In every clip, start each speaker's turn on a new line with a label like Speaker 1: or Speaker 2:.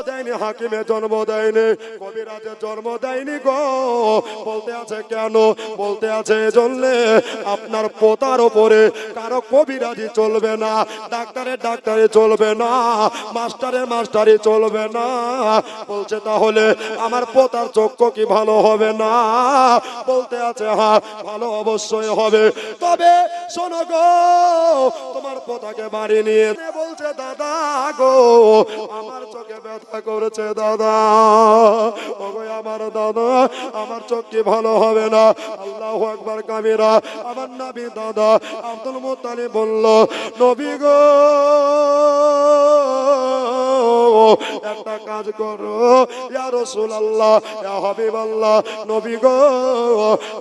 Speaker 1: দেয়নি, হাকিমে জন্ম দেয়নি, কবিরাজের জন্ম দেয়নি গো। বলতে আছে কেন? বলতে আছে এজন্যে আপনার পোতার ওপরে কারো কবিরাজি চলবে না, ডাক্তারে চলবে না, মাস্টারে চলবে না। বলছে তাহলে আমার পোতার চক্ষু কি ভালো হবে না? বলতে আছে হ্যাঁ, ভালো অবশ্যই হবে। তবে শোনো গো, তোমার পোতাকে বাড়ি নিয়ে বলছে দাদা গো, আমার চোখে ব্যথা করেছে দাদা, ওগো আমার দাদা, আমার চোখ কি ভালো হবে না? আল্লাহু আকবার কাবীরা। আমার নবী দাদা আব্দুল মুত্তালিব বলল, নবী গো একটা কাজ করো, ইয়া রাসূলুল্লাহ, ইয়া হাবিবাল্লাহ, নবী গো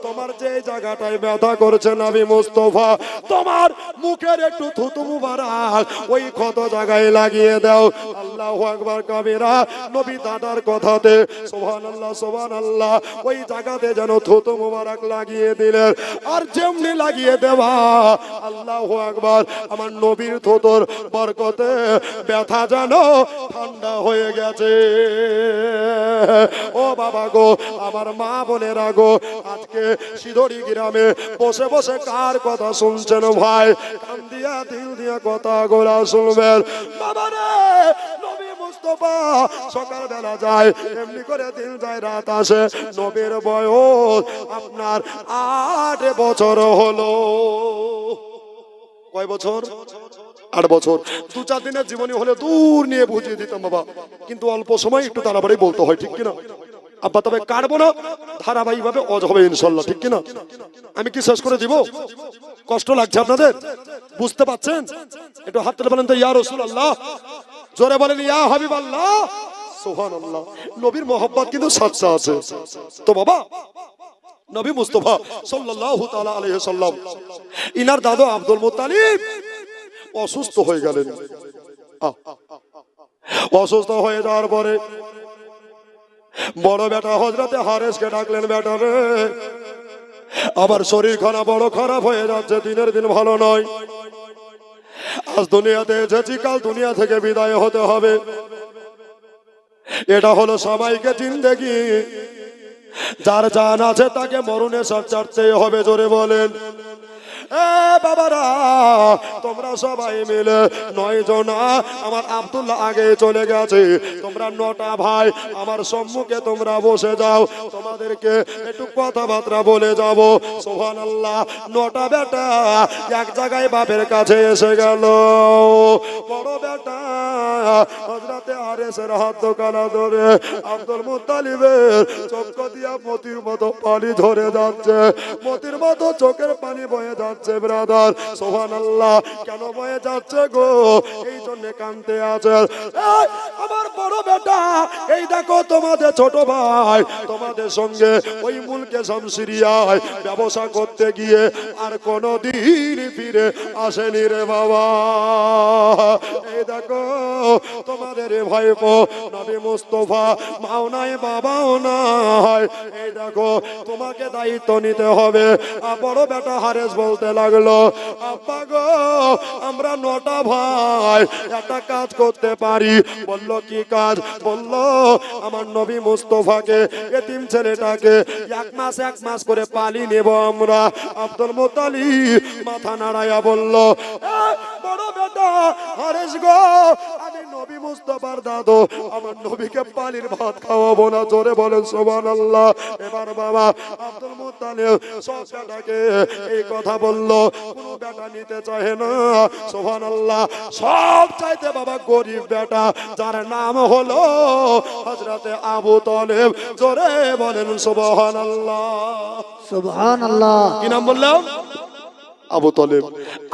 Speaker 1: তোমার যে জায়গাটায় ব্যথা করছে নবী মুস্তাফা, তোমার মুখের একটু থুতু মুবারক ওই ক্ষত জায়গায় লাগিয়ে দাও। আল্লাহু আকবার কাবীরা। নবী দাদার কথাতে সুবহানাল্লাহ সুবহানাল্লাহ ওই জায়গাতে যেন থুতু মুবারক লাগিয়ে দিলেন। আর যেমনি লাগিয়ে দেওয়া, আল্লাহু আকবার, আমার নবীর থুতুর বরকতে ব্যথা যেন ঠান্ডা হয়ে গেছে। ও বাবা গো, আমার মা বোনেরা গো, আজকে সিধরি গ্রামে বসে বসে কার কথা শুনছেন ভাই? কান দিয়া দিল দিয়া কথা গোলা শুনবেন। বাবা রে, নবী মুস্তাফা সকাল বেলা যায়, এমনি করে দিন যায় রাত আসে। নবীর বয়স আপনার 8 বছর হলো। কয় বছর? 8 বছর। 2-4 দিনের জীবনী হলে দূর নিয়ে বুঝিয়ে দিতাম বাবা, কিন্তু অল্প সময় একটু তাড়াতাড়ি বলতে হয়, ঠিক কিনা আব্বা? তবে কাটবো না, ধারাবাহিক ভাবে অজ হবে ইনশাল্লাহ, ঠিক কিনা? আমি কি শেষ করে দিব? কষ্ট লাগছে আপনাদের? বুঝতে পাচ্ছেন? একটু হাত তুলে বলেন তো ইয়া রাসূলুল্লাহ, জোরে বলেন ইয়া হাবিবাল্লাহ, সুবহানাল্লাহ। নবীর মহব্বত কিন্তু সাচ্চা আছে তো বাবা। নবী মুস্তাফা সাল্লাল্লাহু তাআলা আলাইহি সাল্লাম, ইনার দাদু আব্দুল মুত্তালিব অসুস্থ হয়ে গেলেন। অসুস্থ হয়ে যাওয়ার পরে বড় বেটা হযরতে হারেসকে ডাকলেন, বেটা রে আবার শরীর খানা বড় খারাপ হয়ে যাচ্ছে, দিনের দিন ভালো নয়। আজ দুনিয়াতে এসেছি, কাল দুনিয়া থেকে বিদায় হতে হবে। এটা হলো সবাইকে জিন্দেগি, যার জান আছে তাকে মরণে সব ছাড়তেই হবে। জোরে বলেন বাবারা, তোমরা সবাই মিলে 9 জন, আমার আব্দুল্লাহ আগে চলে গেছে, তোমরা 9টা ভাই আমার সম্মুখে তোমরা বসে যাও, তোমাদেরকে একটু কথাবার্তা বলে যাব। সুবহানাল্লাহ। 9টা বেটা এক জায়গায় বাপের কাছে এসে গেল। বড় বেটা হযরতে হারেসের হাত দোকানা ধরে আব্দুল মুত্তালিবের চোখ দিয়া মতির মতো পানি ঝরে যাচ্ছে, মতির মতো চোখের পানি বয়ে যাচ্ছে। ব্রাদার সুবহানাল্লাহ, কেন বয়ে যাচ্ছে গো? এই জন্য কাঁদতে আছে আমার বড় বেটা। এই দেখো তোমাদের ছোট ভাই তোমাদের সঙ্গে ওই মুলকে শামসিরিয়ায় ব্যবসা করতে গিয়ে আর কোনদিন ফিরে আসেনি রে বাবা। এই দেখো তোমাদের ভাইপো নবী মুস্তাফা, মাও নাই বাবাও নাই। এই দেখো তোমাকে দায়িত্ব নিতে হবে। বড় বেটা হারেস বলতে লাগলো, আব্বা গো আমরা 9টা ভাই একটা কাজ করতে পারি। বলল কি কাজ? বলল আমার নবী মুস্তাফাকে, এতিম ছেলেটাকে 1 মাস করে পালি নেব আমরা। আব্দুল মুত্তালিব মাথা নাড়াইয়া বলল, বড় বেটা হারেস গো, আমি নবী মুস্তাফার দাদু, আমার নবীকে পালির ভাত খাওয়াবো না। জোরে বলেন সুবহানাল্লাহ। এবার বাবা আব্দুল মুত্তালিব সব বেটাকে এই কথা বলল, কোনো বেটা নিতে চায় না। সুবহানাল্লাহ। সব চাইতে বাবা গরিব বেটা, যার নাম হলো হযরতে আবু তালেব। জোরে বলেন সুবহানাল্লাহ
Speaker 2: সুবহানাল্লাহ।
Speaker 1: কি নাম বললাম? আবু তালেব।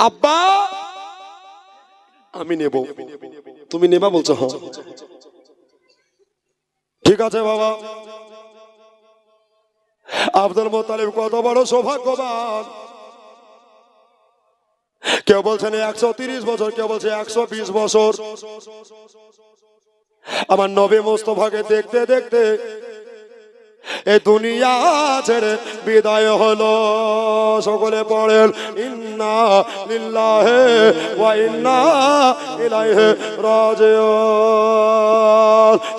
Speaker 1: আব্বা আমি নেব, তুমি নেবা? বলছো হ্যাঁ। ঠিক আছে বাবা। আব্দুল মুত্তালিব কত বড় সৌভাগ্যবান। কেউ বলছেন 130 বছর, কেউ বলছে 120 বছর। আমার নবী মুস্তাফাকে দেখতে দেখতে এই দুনিয়া ছেড়ে বিদায় হলো। সকলে পড়েন ইন্না লিল্লাহি ওয়া ইন্না ইলাইহি রাজিউন।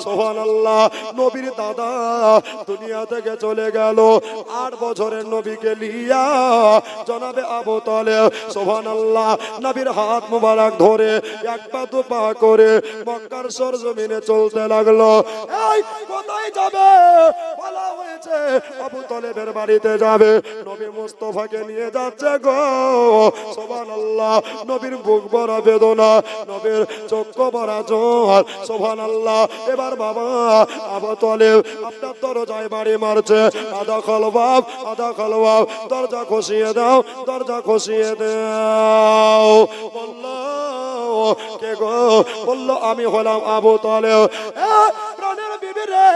Speaker 1: সুবহানাল্লাহ। নবীর দাদা দুনিয়া থেকে চলে গেল 8 বছরের নবীকে লিয়া জনাবে আবু তালেব সুবহানাল্লাহ নবীর হাত মোবারক ধরে এক পা দু পা করে মক্কার সরজমিনে চলতে লাগলো। এই কোথায় যাবে বলা হয়েছে আবু তালেবের বাড়িতে যাবে। নবী মুস্তাফাকে নিয়ে যাচ্ছে গো সুবহানাল্লাহ। নবীর বুক ভরা বেদনা, নবীর চক্ষু ভরা জল সুবহানাল্লাহ। এবার বাবা আবু তালেব আপনার দরজায় বাড়ি মারছে। আদা খলবাব আদা খলবাব, দরজা খসিয়ে দাও দরজা খসিয়ে দাও। বললো কে গো? বললো আমি হলাম আবু তালেব। প্রাণের বিবি রে,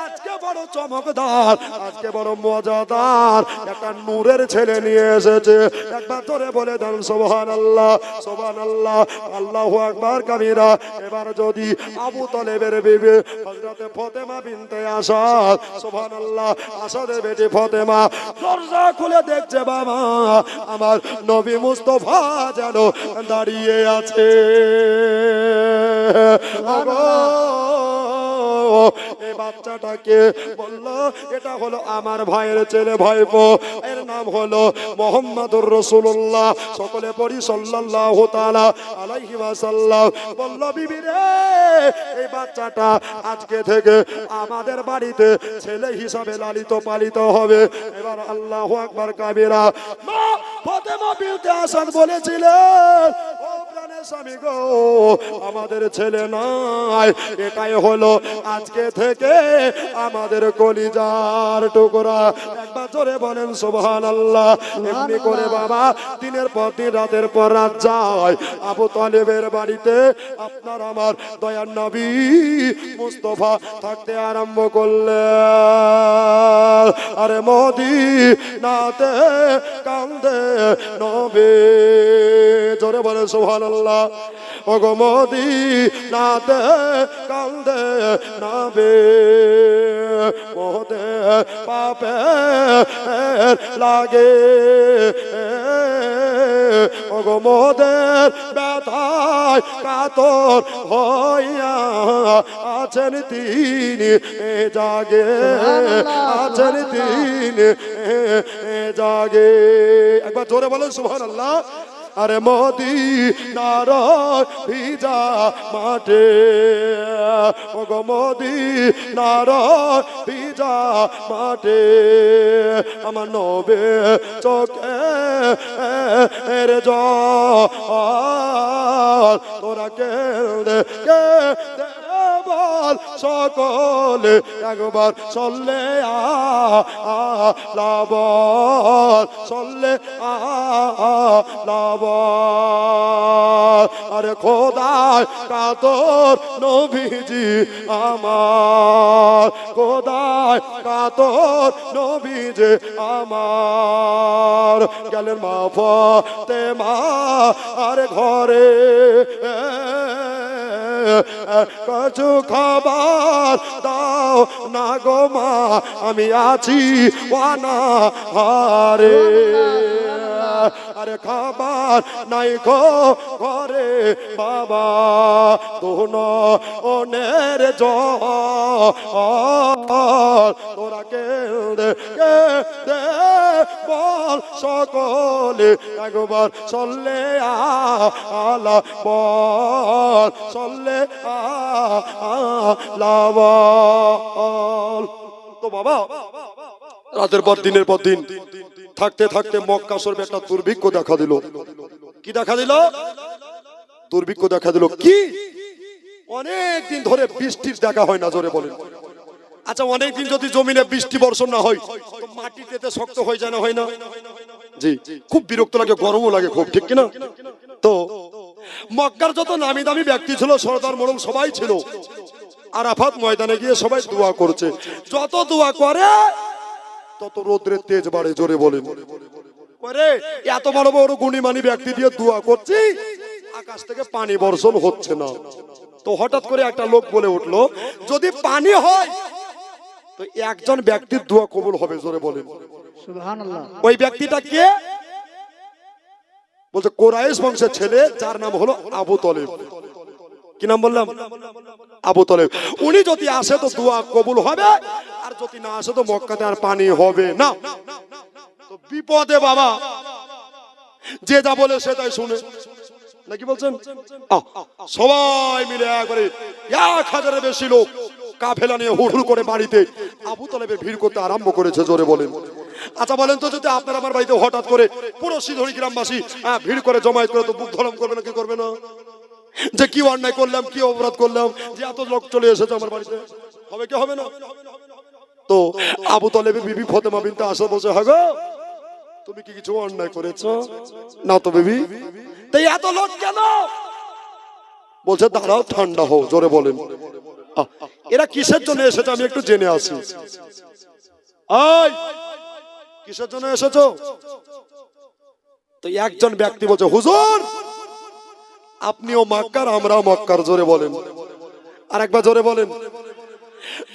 Speaker 1: আজকে বড় চমকদার, আজকে বড় মজাদার একটা নূরের ছেলে নিয়ে এসেছে। একবার ধরে বলে দেন সুবহানাল্লাহ সুবহানাল্লাহ আল্লাহু আকবার কাবীরা। এবার যদি আবু তালেবের বিবি হযরতে ফাতেমা বিনতে আসাদ সুবহানাল্লাহ, আসাদের বেটি ফাতেমা দরজা খুলে দেখছে বাবা আমার নবী মুস্তাফা যেন দাঁড়িয়ে আছে। এই বাচ্চাটাকে বললো এটা হলো আমার ভাইয়ের ছেলে ভাইপো, এর নাম হলো মুহাম্মাদুর রাসূলুল্লাহ। সকলে পড়ি সাল্লাল্লাহু তাআলা আলাইহি ওয়াসাল্লাম। বলল বিবি রে, এই বাচ্চাটা আজকে থেকে আমাদের বাড়িতে ছেলে হিসাবে লালিত পালিত হবে। এবার আল্লাহু আকবার কাবীরা। মা ফাতেমা বিনতে আসাদ বলেছিলেন ও প্রাণের স্বামী গো, আমাদের ছেলে নাই, এটাই হলো আজকে থেকে আমাদের কলিজার টুকরা। একবার জোরে বলেন সুবহানাল্লাহ। এমনি করে বাবা দিনের পর দিন রাতের পর রাত যায় আবু তালেবের বাড়িতে আপনার আমার দয়ার নবী মুস্তাফা থাকতে আরম্ভ করলেন। আরে মদিনাতে কান্দে নবী, জোরে বলেন সুবহানাল্লাহ। ওগো মদিনাতে কান্দে নবী, মোদে পাপে লাগে, ওগো মোদের ব্যথায় কাতর হইয়া আছেন তিনি জাগে, আছেন তিনি জাগে। একবার জোরে বলেন সুবহানাল্লাহ। আরে মদিনার ভিজা মাঠে, ওগো মদিনার ভিজা মাঠে আমার নবে চোখে এর জল, তোরা কেঁদে কেঁদে বল সকলে একবার চললে আলাবল, চললে আলাবল। আরে খোদায় কাতর নবীজি আমার, খোদায় কাতর নবীজি আমার। গেলেন মা ফাতেমা আর ঘরে, কিছু খাবার দাও না গো মা, আমি আছি ওয়ানা হারে। আরে খাবার নাই গো ঘরে বাবা, দোনো ওনের জল, তোরা কেঁদে কেঁদে বল সকলে একবার চললে আলা বল, চললে আলা বল। তো বাবা রাতের পর দিনের পর দিন থাকতে থাকতে মক্কা শরীফে একটা দুর্ভিক্ষ দেখা দিল। কি দেখা দিল? দুর্ভিক্ষ দেখা দিল। কি? অনেক দিন ধরে বৃষ্টির দেখা হয় না, জোরে বলেন। আচ্ছা অনেকদিন যদি জমিনে বৃষ্টি বর্ষণ না হয় তো মাটিতে শক্ত হয়ে যায় না, হয় না? জি, খুব বিরক্ত লাগে, গরমও লাগে খুব, ঠিক কিনা? তো মক্কার যত নামি দামি ব্যক্তি ছিল, সরদার মোড়ল সবাই ছিল, আরাফাত ময়দানে গিয়ে সবাই দোয়া করছে। যত দোয়া করে তত রোদ্রের তেজ বাড়ে, জোরে বলেন। করে এত বড় বড় গুণীমানী ব্যক্তি দিয়ে দোয়া করছি, আকাশ থেকে পানি বর্ষণ হচ্ছে না। তো হঠাৎ করে একটা লোক বলে উঠলো, যদি পানি হয় তো একজন ব্যক্তির দোয়া কবুল হবে, জোরে বলেন।
Speaker 2: সুবহানাল্লাহ।
Speaker 1: ওই ব্যক্তিটা কে? বলছে কোরাইশ বংশের ছেলে, যার নাম হলো আবু তলেব। কি নাম বললাম? আবু তলেব। উনি যদি আসে তো দোয়া কবুল হবে, আর যদি না আসে তো মক্কাতে আর পানি হবে না। তো বিপদে বাবা, যে যা বলে সে তাই শুনে, নাকি বলছেন? সবাই মিলে একবারে 1000-এর বেশি লোক কাফেলা নিয়ে হুড় করে বাড়িতে আবু তলেবের ভিড় করতে আরম্ভ করেছে, জোরে বলেন। আচ্ছা বলেন তো, যদি আপনার আমার বাড়িতে হঠাৎ করে পুরো সিধুরি গ্রামবাসী ভিড় করে জমায়েত করে, তো বুক ধরম করবে না? কি করবে না? যে কি অন্যায় করলাম, কি অপরাধ করলাম যে এত লোক চলে এসেছে আমার বাড়িতে, হবে কি হবে না? তো আবু তলেবের বিবি ফাতেমা বিনতে আসাদ বলছে, হ্যাঁ গো, তুমি কি কিছু অন্যায় করেছো? না তো বিবি। তাই এত লোক কেন? বলছে দাঁড়াও, ঠান্ডা হও, জোরে বলেন। এরা কিসের জন্য এসেছে আমি একটু জেনে আসি। কিসের জন্য এসেছো? তো একজন ব্যক্তি বলছে, হুজুর আপনিও মক্কার, আমরাও মক্কার, জোরে বলেন। আর একবার জোরে বলেন।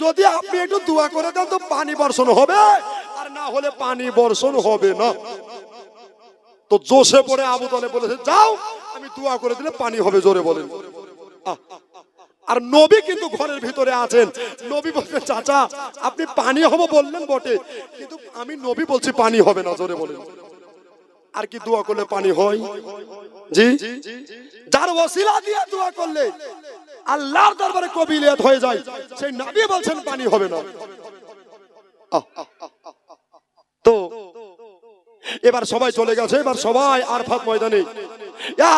Speaker 1: যদি আপনি একটু দোয়া করে দেন তো পানি বর্ষণ হবে, আর না হলে পানি বর্ষণ হবে না। তো জোশে পড়ে আবু তলেব বলেছে, যাও, আমি দোয়া করে দিলে পানি হবে, জোরে বলেন। আর নবী কিন্তু ঘরের ভিতরে আছেন। নবী বলছেন, চাচা আপনি পানি হবে বললেন বটে, কিন্তু আমি নবী বলছি পানি হবে না, জোরে বলেন। আর কি দোয়া করলে পানি হয়? জি, যার ওসিলা দিয়ে দোয়া করলে আল্লাহর দরবারে কবিলিয়ত হয়ে যায়, সেই নবী বলছেন পানি হবে না। তো এবার সবাই চলে গেছে। এবার সবাই আরফাত ময়দানে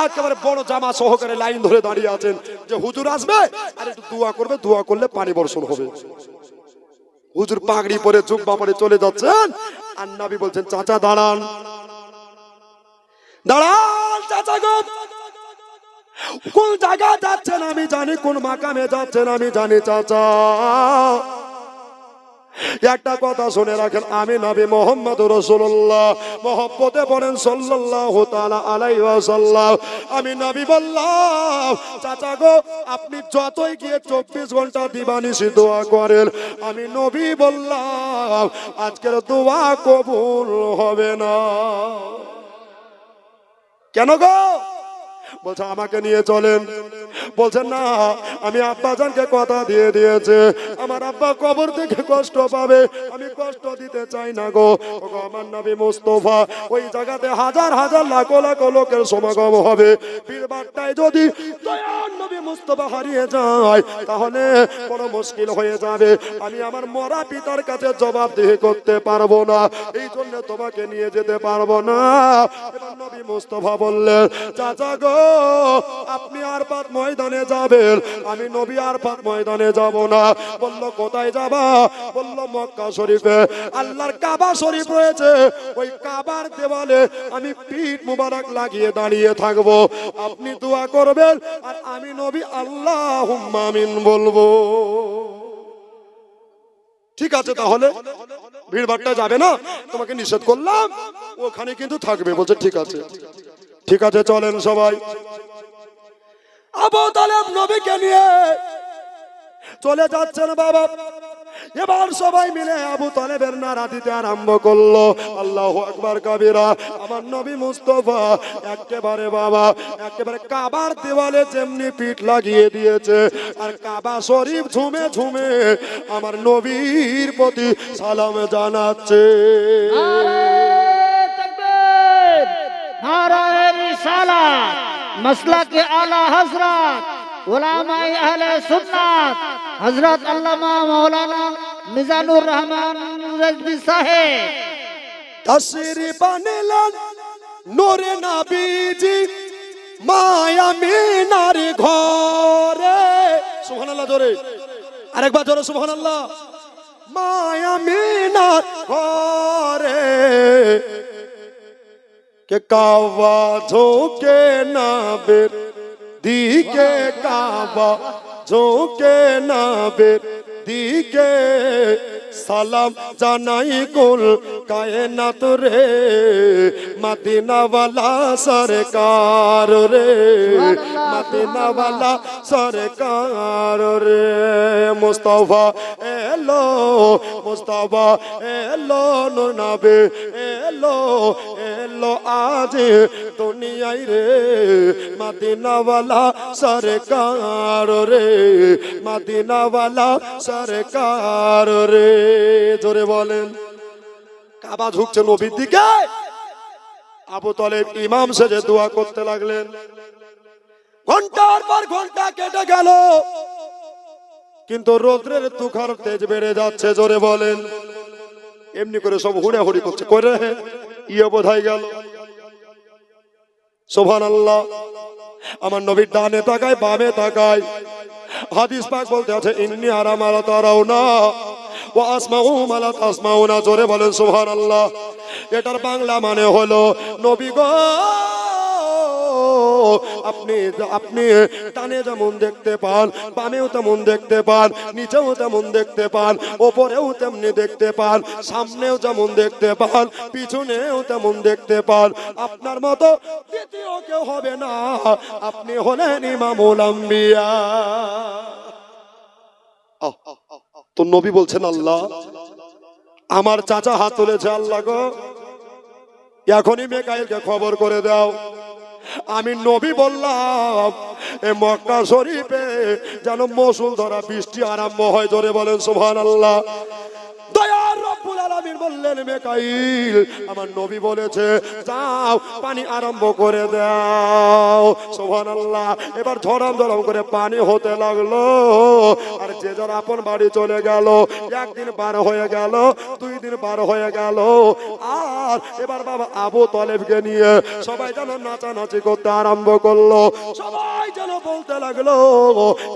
Speaker 1: একেবারে বড় জামা সহকারে লাইন ধরে দাঁড়িয়ে আছেন, যে হুজুর আসবে আর একটু দোয়া করবে, দোয়া করলে পানি বর্ষণ হবে। হুজুর পাগড়ি পরে জুব্বা পরে চলে যাচ্ছেন, আর নবী বলছেন, চাচা দাঁড়ান, দাঁড়ান চাচা গো, কোন জায়গা যাচ্ছেন আমি জানি, কোন মাকামে যাচ্ছেন আমি জানি চাচা। একটা কথা শুনে রাখেন, আমি নবী মুহাম্মদুর রাসূলুল্লাহ, মহব্বতে বলেন সাল্লাল্লাহু তাআলা আলাইহি ওয়াসাল্লাম। আমি নবী বললাম, চাচা গো আপনি যতই গিয়ে 24 ঘন্টা দিবানিশি দোয়া করেন, আমি নবী বললাম আজকের দোয়া কবুল হবে না। কেন গো? বলছে আমাকে নিয়ে চলেন। বলছেন না, আমি আব্বাজানকে কথা দিয়ে দিয়েছে, আমার আব্বা কবর থেকে কষ্ট পাবে, আমি কষ্ট দিতে চাই না গো। আমার নবী মুস্তাফা, ওই জায়গাতে হাজার হাজার লাখো লাখো লোকের সমাগম হবে, বীরবারটায় যদি দয়ার নবী মুস্তাফা হারিয়ে যায় তাহলে বড় মুশকিল হয়ে যাবে, আমি আমার মরা পিতার কাছে জবাবদিহি করতে পারবো না, এই জন্য তোমাকে নিয়ে যেতে পারবো না। এবার নবী মুস্তাফা বললেন, চাচা গো আপনি আরফাত ময়দানে যাবেন, আমি নবী আরফাত ময়দানে যাব না। বলল কোথায় যাবা? বলল মক্কা শরীফে আল্লাহর কাবা শরীফ রয়েছে, ওই কাবার দেওয়ালে আমি পিঠ মুবারক লাগিয়ে দাঁড়িয়ে থাকবো, আপনি দোয়া করবেন আর আমি নবী আল্লাহুম্মা আমিন বলবো। ঠিক আছে, তাহলে ভিড় ভাট্টা যাবে না, তোমাকে নিষেধ করলাম, ওখানে কিন্তু থাকবে। বলছে ঠিক আছে, ঠিক আছে চলেন সবাই। আবু তালেব নবীকে নিয়ে চলে যাচ্ছেন বাবা। এবার সবাই মিলে আবু তালেবের নারা দিতে আরম্ভ করলো, আল্লাহু আকবার কাবীরা। আমার নবী মুস্তাফা একেবারে বাবা, একেবারে কাবার দেওয়ালে যেমনি পিঠ লাগিয়ে দিয়েছে, আর কাবা শরীফ ঝুমে ঝুমে আমার নবীর প্রতি সালাম জানাচ্ছে।
Speaker 2: नारे रिसालत, मसलक आला हजरत, उलमाए अहले सुन्नत, हजरत अल्लामा मौलाना मिजानुर रहमान रज़वी साहेब
Speaker 1: तशरीफ আনলেন নূরে নবীজি মায়া মিনার ঘরে। সুবহানাল্লাহ জোরে, আরেকবার জোরে সুবহানাল্লাহ। মায়া মিনার ঘরে के कावा झोंके नाबेर दिके, कावा झोंके नाबेर दिके, सालाम जानाई कुल कायनात रे, मदीना वाला सरकार रे, मदीना वाला सरकार रे। मुस्तफा ए এলো মুস্তাফা এলো নূর নবী এলো এলো আজ দুনিয়ায় রে মদিনাওয়ালা সরকার রে মদিনাওয়ালা সরকার রে জোরে বলেন কাবা ঝুঁকছে নবীর দিকে আবু তালেব ইমাম সেজে দোয়া করতে লাগলেন ঘন্টার পর ঘন্টা কেটে গেল কিন্তু রৌদ্রের তুখার তেজ বেড়ে যাচ্ছে জোরে বলেন এমনি করে সব হুড়াহুড়ি করছে করে ইয়ে বোধহয় গেল সুবহানাল্লাহ আমার নবীর ডানে তাকায় বামে তাকায় হাদিস পাক বলতে আছে ইন্নী আরা মা লা তারাউনা ওয়া আসমাউ মা লা তাসমাউনা জোরে বলেন সুবহানাল্লাহ এটার বাংলা মানে হলো নবী গো আপনি আপনি ডানে যেমন দেখতে পান বামেও তেমন দেখতে পান নিচেও তেমন দেখতে পান ওপরেও তেমনি দেখতে পান সামনেও যেমন দেখতে পান পিছনেও তেমন দেখতে পান আপনার মতো দ্বিতীয় কেউ হবে না আপনি হলেন ইমামুল আম্বিয়া তো নবী বলছেন আল্লাহ আমার চাচা হাত তুলেছে আল্লাহ গো এখনই মিকাইলকে খবর করে দাও আমি নবী বললাম এ মক্কা শরীফে যেন মৌসুল ধরা বৃষ্টি আরম্ভ হয় জোরে বলেন সুবহানাল্লাহ দয়ার রব্বুল আলামিন বললেন মিকাইল আমার নবী বলেছে যাও পানি আরম্ভ করে দাও সুবহানাল্লাহ এবার ঝরম ঝরম করে পানি হতে লাগলো আর যে যার আপন বাড়ি চলে গেল একদিন পার হয়ে গেল দুই দিন পার হয়ে গেল আর এবার বাবা আবু তালেবকে নিয়ে সবাই যেন নাচানাচি করতে আরম্ভ করলো সবাই যেন বলতে লাগলো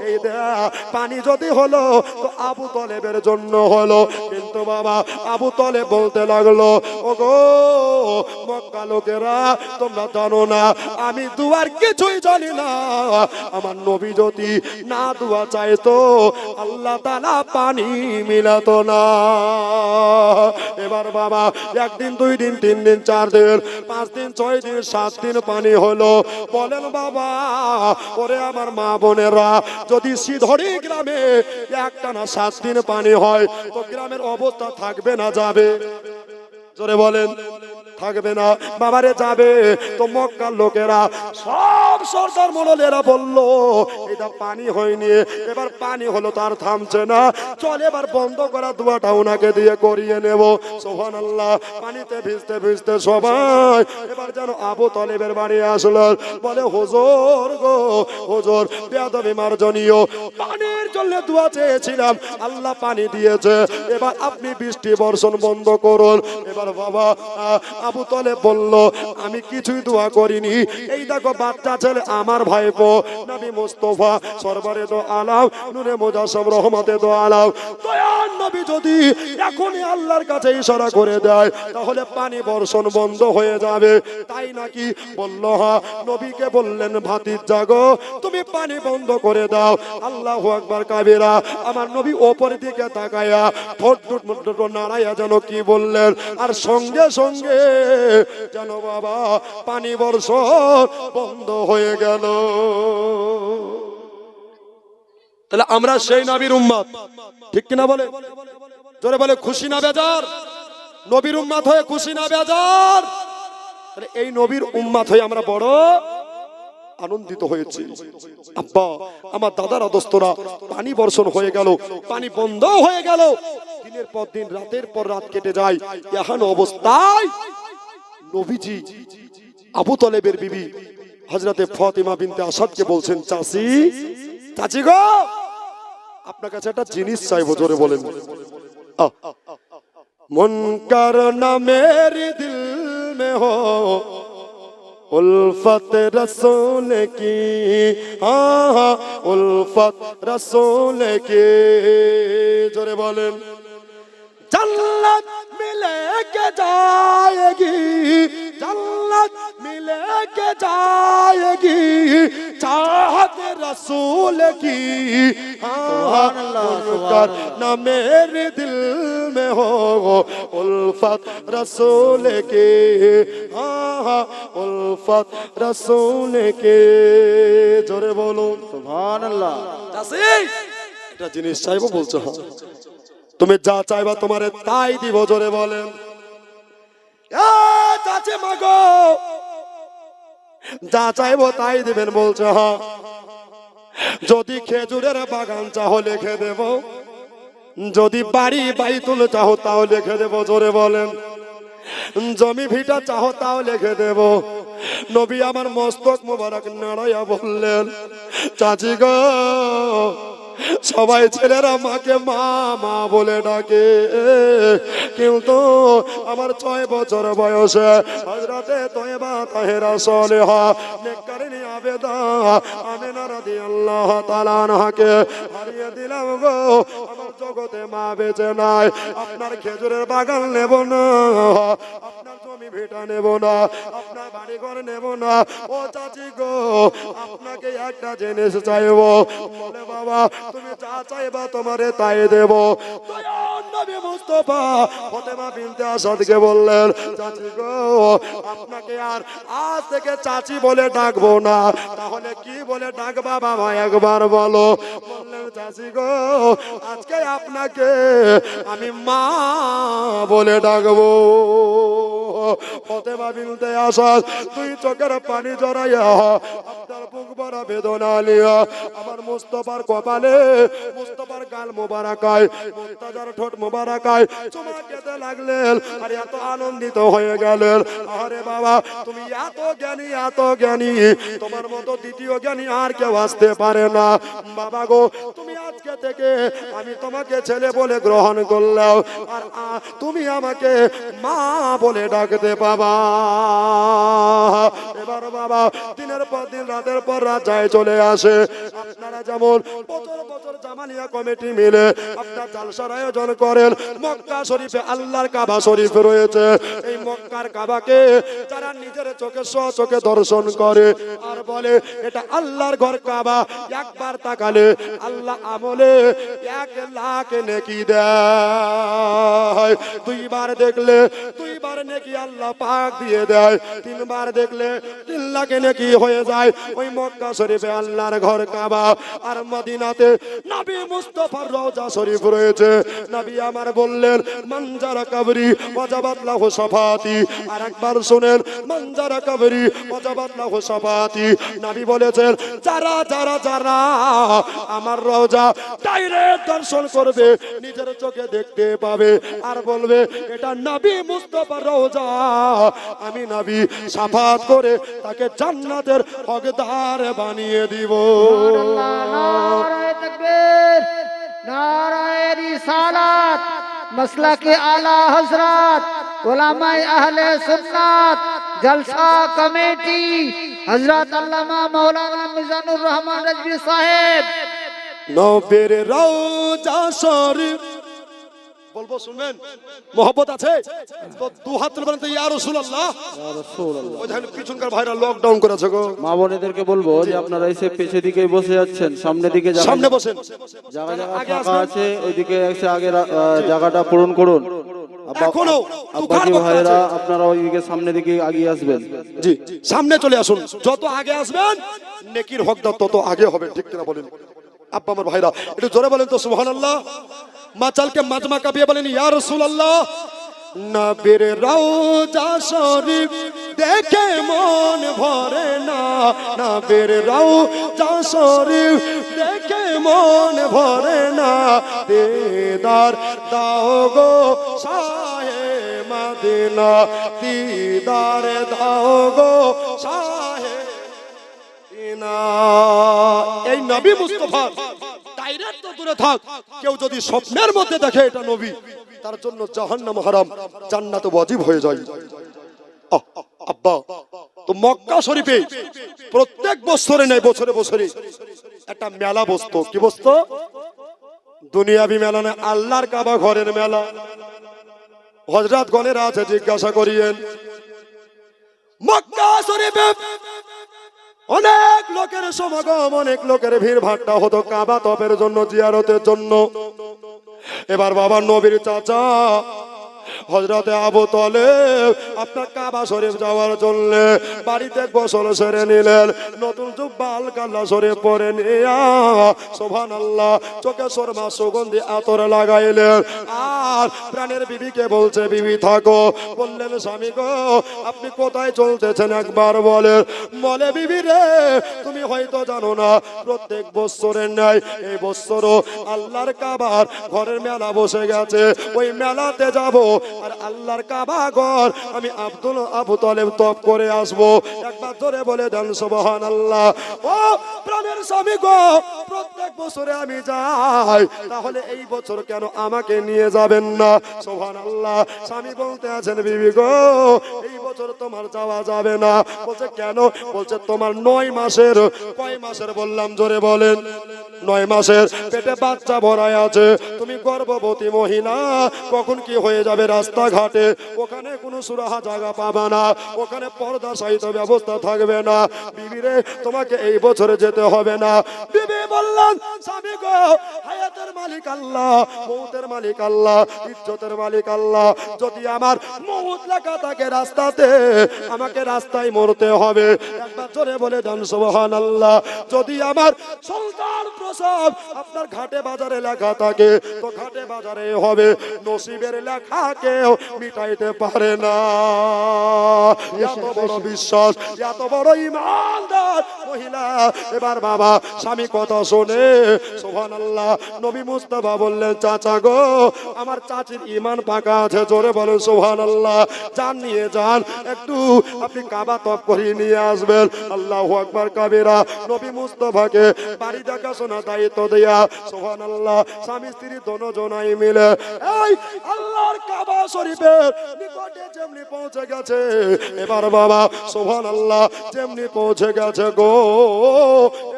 Speaker 1: এই দেখ পানি যদি হলো তো আবু তালেবের জন্য হলো কিন্তু বাবা আবু তালেব বলতে লাগলো ওগো মক্কা লোকেরা তোমরা জানো না আমি দুয়ার কিছুই জানি না আমার নবী যদি না দুয়া চাইতো আল্লাহ তাআলা পানি মিলাতো না এবার বাবা একদিন দুই দিন তিন দিন চার দিন পাঁচ দিন ছয় দিন সাত দিন পানি হলো বলেন বাবা ওরে আমার মা বোনেরা যদি সিধড়ি গ্রামে একটানা 7 দিন পানি হয় তো গ্রামের অবস্থা থাকবে না যাবে জোরে বলেন থাকবে না বাবারে যাবে তো মক্কার লোকেরা সব সরদার মণ্ডলেরা বলল এটা পানি হয়নি এবার পানি হলো তার থামছে না চল এবার বন্ধ করা দোয়াটা ওনাকে দিয়ে করিয়ে নেব সুবহানাল্লাহ পানিতে ভিজতে ভিজতে সবাই এবার যেন আবু তালেবের বাড়ি আসলো বলে হুজুর গো হুজুর বেয়াদবি মার্জনীয় পানির জন্য দোয়া চেয়েছিলাম আল্লাহ পানি দিয়েছে এবার আপনি বৃষ্টি বর্ষণ বন্ধ করুন এবার বাবা আবু তালেব বলল আমি কিছুই দোয়া করিনি এই দেখো বাচ্চা ছেলে আমার ভাইপো নবী মুস্তাফা সরবরে দো আলাম নূরে মুজাসসাম রহমতে দো আলাম দয়ার নবী যদি এখনই আল্লাহর কাছে ইশারা করে দেয় তাহলে পানি বর্ষণ বন্ধ হয়ে যাবে তাই নাকি বলল হ্যাঁ নবীকে বললেন ভাতিজা গো তুমি পানি বন্ধ করে দাও আল্লাহু আকবার কাবীরা আমার নবী ওপর দিকে তাকায়া ঠোঁট নাড়াইয়া যেন কি বললেন আর সঙ্গে সঙ্গে যেন বাবা পানি বর্ষণ বন্ধ হয়ে গেল তাহলে আমরা সেই নবীর উম্মত ঠিক কিনা বলে জোরে বলে খুশি না বেজার নবীর উম্মত হয়ে খুশি না বেজার তাহলে এই নবীর উম্মত হয়ে আমরা বড় আনন্দিত হয়েছি আব্বা আমার দাদারা দোস্তরা পানি বর্ষণ হয়ে গেল পানি বন্ধ হয়ে গেল দিনের পর দিন রাতের পর রাত কেটে যায় এহেন অবস্থায় নবীজি আবু তালেবের বিবি হযরতে ফাতিমা বিনতে আসাদকে বলছেন চাচি চাচি গো আপনার কাছে একটা জিনিস চাইবো জোরে বলেন মুনকার না মেরে দিল মে হো उल्फत रसूल की हाँ उल्फत रसूल की जोरे बोलें जन्नत मिले के जाएगी जन्नत मिले के जाएगी चाहत रसूल की हाँ उनका न मेरे दिल में हो उल्फत रसूल की हाँ उल्फत रसूल के जोरे बोलो सुभान अल्लाह चाची এটা জিনিস চাইবো বলছো তুমি যা চাইবা তোমারে তাই দিব, জোরে বলেন। চাচি মাগো যা চাইবো তাই দিবেন বলছে। হ্যাঁ, যদি খেজুরের বাগান চাও লিখে দেব, যদি বাড়ি বাইতুল চাও তাও লিখে দেব, জোরে বলেন। জমি ভিটা চাও তাও লিখে দেব। নবী আমার মস্তক মোবারক নাড়াইয়া বললেন, চাচি গো, সবাই ছেলেরা মাকে মা মা বলে ডাকে, কিন্তু আমার 6 বছর বয়সে হযরতে তয়বা তাহেরা সালেহা নেককারিনী আবেদা আমিনা রাদিয়াল্লাহু তাআলা আনহাকে হারিয়ে দিলাম গো। আমার জগতে মা বেঁচে নাই। আপনার খেজুরের বাগান নেব না, আপনার জমি ভিটা নেব না, আপনার বাড়ি ঘর নেব না। ও চাচি গো, আপনাকে একটা জিনিস চাইবো। বলে বাবা, তুমি যা চাইবা তোমারে তাই দেব। দয়ার নবী মুস্তাফা ফাতেমা বিনতে আসাদকে বললেন, চাচি গো, আপনাকে আর আজ থেকে চাচি বলে ডাকবো না, তাহলে কি বলে ডাকবা বাবা একবার বলো। বললেন, চাচি গো, আজকে আপনাকে আমি মা বলে ডাকবো। ফাতেমা বিনতে আসাদ 2 চোখের পানি জড়াইয়া আপনার বুক ভরা বেদনা নিয়া আমার মুস্তাফার কপালে, মুস্তাফার গাল মোবারকায়, মুস্তাফার ঠোঁট মোবারকায় চুমা খেতে লাগলেন আর এত আনন্দিত হয়ে গেলেন। আরে বাবা, তুমি এত জ্ঞানী, এত জ্ঞানী, তোমার মতো দ্বিতীয় জ্ঞানী আর কেউ আসতে পারে না। বাবা গো, তুমি আজকে থেকে আমি তোমাকে ছেলে বলে গ্রহণ করলাম, আর তুমি আমাকে মা বলে ডাকতে পাবা। এবার বাবা দিনের পর দিন, রাতের পর রাত যায় চলে আসে। আপনারা যেমন বছর বছর জামালিয়া কমিটি মিলে আপনার জালসার আয়োজন করেন, মক্কা শরীফে আল্লাহর কাবা শরীফ রয়েছে। এই মক্কার কাবাকে যারা নিজের চোখে চোখে দর্শন করে আর বলে এটা আল্লাহর ঘর কাবা, একবার তাকালে আল্লাহ আমলে 1 লাখ নেকি দেয়। 2 বার দেখলে 2 বার নেকি আল্লাহ পাক দিয়ে দেয়। 3 বার দেখলে 3 লাখ নেকি হয়ে যায়। ওই মক্কা শরীফে আল্লাহর ঘর কাবা, আর মদিনাতে নবী মুস্তাফার রওজা শরীফ রয়েছে। নবী আমার বললেন, মানজারা কবরি ওয়াজাবাত লাহু শাফাতি। আর একবার শুনেন, মানজারা কবরি ওয়াজাবাত লাহু শাফাতি। নবী বলেছেন, যারা যারা যারা আমার রওজা ডাইরেক্ট দর্শন করবে, নিজের চোখে দেখতে পাবে, আর বলবে এটা নবী মুস্তাফার রওজা, আমি নবী শাফাত করে তাকে জান্নাতের হকদার বানিয়ে দিব।
Speaker 2: नाराए तकबीर, नाराए रिसालत, मसला के आला हजरत, उलमाए अहले सुन्नत, जलसा कमेटी, हजरत अल्लामा मौलाना मिजानुर रहमान रजवी साहेब।
Speaker 1: নবীর রওজা শরীফ বলবো, শুনবেন? মোহব্বত আছে তো 2 হাত তুলে বলেন তো ইয়া রাসূলুল্লাহ। ওই দেখেন পিছনকার ভাইরা লকডাউন করেছে গো।
Speaker 3: মা বোনেদেরকে বলবো যে আপনারা এসে পেছে দিকেই বসে যাচ্ছেন, সামনের দিকে
Speaker 1: সামনে বসেন,
Speaker 3: জায়গা ফাঁকা আছে, ওইদিকে এসে আগে জায়গাটা পূরণ করুন।
Speaker 1: এখনো
Speaker 3: আব্বাজি ভাইরা আপনারা ওইদিকে সামনের দিকে আগিয়ে আসবেন।
Speaker 1: জি, সামনে চলে আসুন। যত আগে আসবেন নেকির হকদার তত আগে হবে, ঠিক কিনা বলেন? আব্বা আমার ভাইরা একটু জোরে বলেন তো সুবহানাল্লাহ। মাচালকে মাজমা কাঁপিয়ে বলেন ইয়া রাসূলুল্লাহ। নবীর রওজা শরীফ দেখে মন ভরে না, নবীর রওজা শরীফ দেখে মন ভরে না, দিদার দাও গো শাহে মদিনা, দিদার দাও গো শাহে মদিনা। এই নবী মুস্তাফা ডাইরেক্ট তো দূরে থাক, কেউ যদি স্বপ্নের মধ্যে দেখে এটা নবী, তার জন্য জাহান্নাম হারাম, জান্নাত ওয়াজিব হয়ে যায়। আব্বা, তো মক্কা শরীফে প্রত্যেক বছরে নেই, বছরে বছরে একটা মেলা বসতো। কি বসতো? দুনিয়াবি মেলা না, আল্লাহর কাবা ঘরের মেলা। হযরত গণেরা আছে, জিজ্ঞাসা করিয়েন। মক্কা শরীফে অনেক লোকের সমাগম, অনেক লোকের ভিড় ভাট্টা হতো কাবা তপের জন্য, জিয়ারতের জন্য। এবার বাবা নবীর চাচা হযরতে আবু তালেব আপনার কাবা শরীফ যাওয়ার জন্য বাড়িতে গোসল সেরে নিলেন, নতুন জুব্বা আল কাল্লা শরীফ পরে নিয়া সুবহানাল্লাহ চোখে সুরমা সুগন্ধি আতর লাগাইলেন। আর প্রাণের বিবিকে বলছে, বিবি থাকো। বললেন, স্বামী গো আপনি কোথায় চলতেছেন একবার বলেন। বলে, বিবি রে তুমি হয়তো জানো না, প্রত্যেক বছরের ন্যায় এই বছরও আল্লাহর কাবার ঘরের মেলা বসে গেছে, ওই মেলাতে যাব আর আল্লাহর কাবা ঘর আমি আবু তালেব তপ করে আসবো। একবার ধরে বলে দেন সুবহানাল্লাহ। ও প্রাণের স্বামী গো, প্রত্যেক বছরে আমি যাই, তাহলে এই বছর কেন আমাকে নিয়ে যাবেন না? সুবহানাল্লাহ। স্বামী বলতে আছেন, বিবি গো এই বছর তোমার যাওয়া যাবে না। বলছে কেন? বলছে তোমার 9 মাসের, কয় মাসের বললাম জোরে বলেন? 9 মাসের পেটে বাচ্চা ভরায় আছে, তুমি গর্ভবতী মহিলা, কখন কি হয়ে যাবে রাস্তাঘাটে, ওখানে কোনো সুরাহা জায়গা পাবা না, ওখানে পর্দা সহিত ব্যবস্থা থাকবে না। বিবি রে তোমাকে এই বছরে যেতে হবে না। বিবি বললেন, স্বামী গো হায়াতের মালিক আল্লাহ, মৌতের মালিক আল্লাহ, ইজ্জতের মালিক আল্লাহ, যদি আমার মৌত লেখা থাকে রাস্তাতে, আমাকে রাস্তায় মরতে হবে। একবার জোরে বলে দেন সুবহানাল্লাহ। যদি আমার সন্তান প্রসব আপনার ঘাটে বাজারে লেখা থাকে, তো ঘাটে বাজারে হবে, নসিবের লেখা কেউ মিটাইতে পারে না। এত বড় বিশ্বাস, এত বড় ইমানদার মহিলা। এবার বাবা স্বামী কথা শোনে, সুবহানাল্লাহ। নবী মুস্তাফা বললেন, চাচা গো আমার চাচির ঈমান পাকা আছে, জোরে বলেন সুবহানাল্লাহ। যান নিয়ে যান, একটু আপনি কাবা তপ করিয়ে নিয়ে আসবেন। আল্লাহু আকবার কাবীরা। নবী মুস্তাফাকে বাড়ি দেখাশোনা দায়িত্ব দেয়া, সুবহানাল্লাহ, স্বামী স্ত্রী দুজনাই মিলে এই আল্লাহর কাবা শরীফের নিকটে যেমনি পৌঁছে গেছে, এবার বাবা সুবহানাল্লাহ যেমনি পৌঁছে গেছে গো,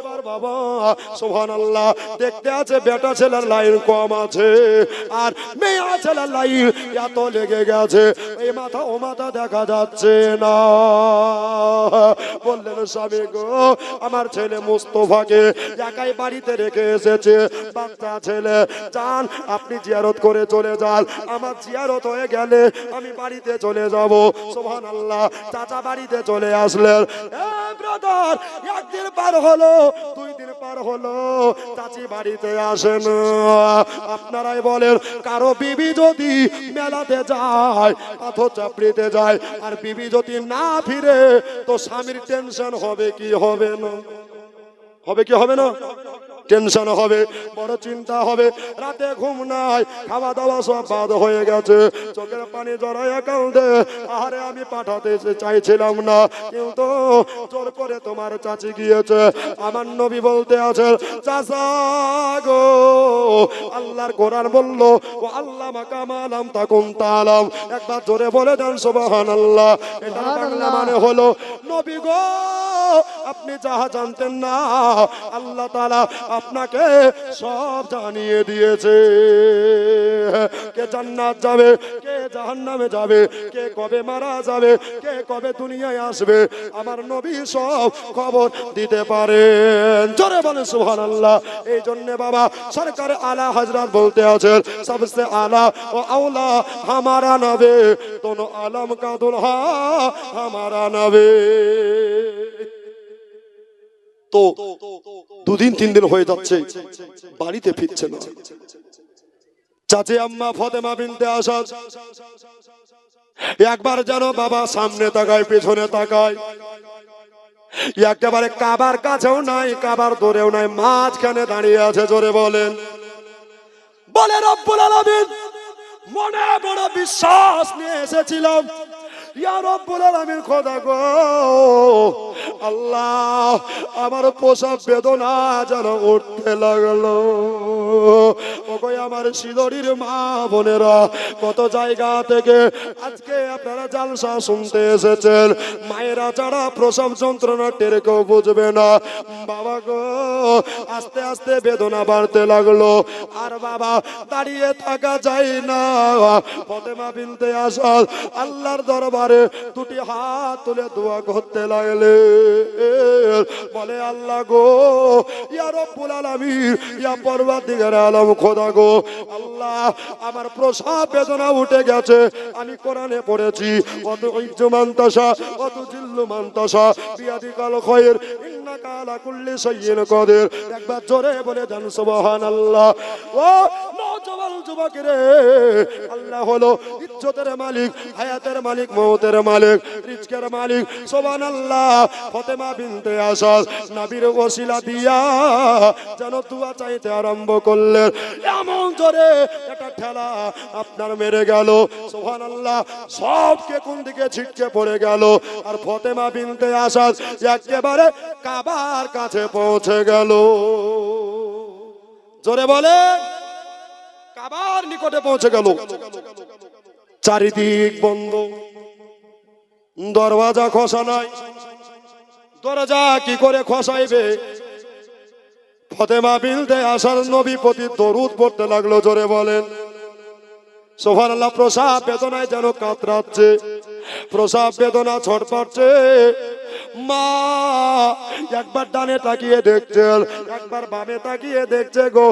Speaker 1: এবার বাবা সুবহানাল্লাহ দেখতে আছে বেটা ছেলের লাইন কম আছে, আর মেয়ে ছেলের লাইন এত লেগে গেছে, এই মাথা ও মাথা দেখা যাচ্ছে না। বললেন, স্বামী গো আমার ছেলে মুস্তাফাকে একাই বাড়িতে রেখে এসেছে, বাচ্চা ছেলে, যান আপনি জিয়ারত করে চলে যান, আমার জিয়ারত হয়ে গেলে আমি বাড়িতে চলে যাব। সুবহানাল্লাহ। চাচা বাড়িতে চলে আসলেন। ব্রাদার, একদিন পার হলো, 2 দিন পার হলো, চাচি বাড়িতে আসেন। আপনারাই বলেন, কারো বিবি যদি মেলাতে যায়, পাথর চাপড়িতে যায়, আর বিবি যদি না ফিরে, তো স্বামীর টেনশন হবে কি হবে না? হবে কি হবে না? টেনশন হবে, বড় চিন্তা হবে, রাতে ঘুম নাই, খাওয়া দাওয়া সব বাদ হয়ে গেছে, চোখের পানি জড়াইয়া কাঁদে, আরে আমি পাঠাতে চাইছিলাম না, কিন্তু জোর করে তোমার চাচি গিয়েছে। আমার নবী বলতে আছে, চাচা গো আল্লাহর কোরআন বললো, ও আল্লাহ মাকামালাম তাকুম তালাম। একবার জোরে বলে দেন সুবহানাল্লাহ। এটা বাংলা মানে হলো, নবী গো আপনি যাহা জানতেন না, আল্লাহ তাআলা আপনাকে সব জানিয়ে দিয়েছে। কে জান্নাত যাবে, কে জাহান্নামে যাবে, কে কবে মারা যাবে, কে কবে দুনিয়ায় আসবে, আমার নবী সব খবর দিতে পারেন। জোরে বলেন সুবহানাল্লাহ। এই জন্য বাবা সরকার আলা হযরত বলতে আছেন, সবসে আলা ও আওলা হামারা নবী, দোনো আলম কা দুলহা হামারা নবী। তো 2 দিন 3 দিন হয়ে যাচ্ছে, বাড়িতে ফিরছে না। চাচি আম্মা ফাতেমা বিনতে আসাদ একবার যেন বাবা সামনে তাকায় পেছনে তাকায়, একেবারে কাবার কাছেও নাই, কাবার দূরেও নাই, মাঝখানে দাঁড়িয়ে আছে। জোরে বলেন, বলে রব্বুল আলামিন মনে বড় বিশ্বাস নিয়ে এসেছিলাম, ইয়া রব্বুল আলামিন খোদা গো আল্লাহ আমার প্রসব বেদনা যেন উঠতে লাগলো। ওগো আমার শিদরির মা বোনেরা, কত জায়গা থেকে আজকে আপনারা জালসা শুনতে এসেছেন, মায়েরা যারা প্রসব যন্ত্রণা টের কেউ বুঝবে না। বাবা গো আস্তে আস্তে বেদনা বাড়তে লাগলো, আর বাবা দাঁড়িয়ে থাকা যায় না। ফাতেমা বিনতে আসাদ আল্লাহর দরবারে 2টি হাত তুলে দোয়া করতে লাগলে, বলে আল্লাহ গো ইয়া রব্বুল আলামিন, ইয়া পরওয়ারদিগার আলম খোদা গো আল্লাহ আল্লাহ আমার প্রসাব বেদনা উঠে গেছে। আমি কোরআনে পড়েছি অত ইজ্জু মান্তাসা অত জিল্লু মান্তাসা বিয়াদিকাল খায়র ইন্নাকা আলা কুল্লি শাইইন কাদির। একবার জোরে বলে দেন সুবহানাল্লাহ। ও নওজোয়ান যুবক রে, আল্লাহ হলো ইজ্জতের মালিক, হায়াতের মালিক, মওতের মালিক, রিজকের মালিক। সুবহানাল্লাহ। ফাতেমা বিনতে আসাদ নবীর ওসিলা দিয়া যেন দোয়া চাইতে আরম্ভ করলেন, এমন জোরে একটা ঠেলা আপনার মেরে গেল। সুবহানাল্লাহ। সবকে কোন দিকে ছিটকে পড়ে গেল, আর ফাতেমা বিনতে আসাদ একেবারে কাবার কাছে পৌঁছে গেল। জোরে বলে, কাবার নিকটে পৌঁছে গেল। চারিদিক বন্ধ, দরওয়াজা খসা নাই। দরজা কি করে খসাইবে? ফাতেমা বিনতে আসার নবী প্রতি দরুদ পড়তে লাগলো। জোরে বলেন সুবহানাল্লাহ। প্রসাব বেদনায় যেন কাতরাচ্ছে, প্রসাব বেদনা ছটফাটছে। মা একবার ডানে তাকিয়ে দেখছেন, একবার বামে তাকিয়ে দেখছে গো।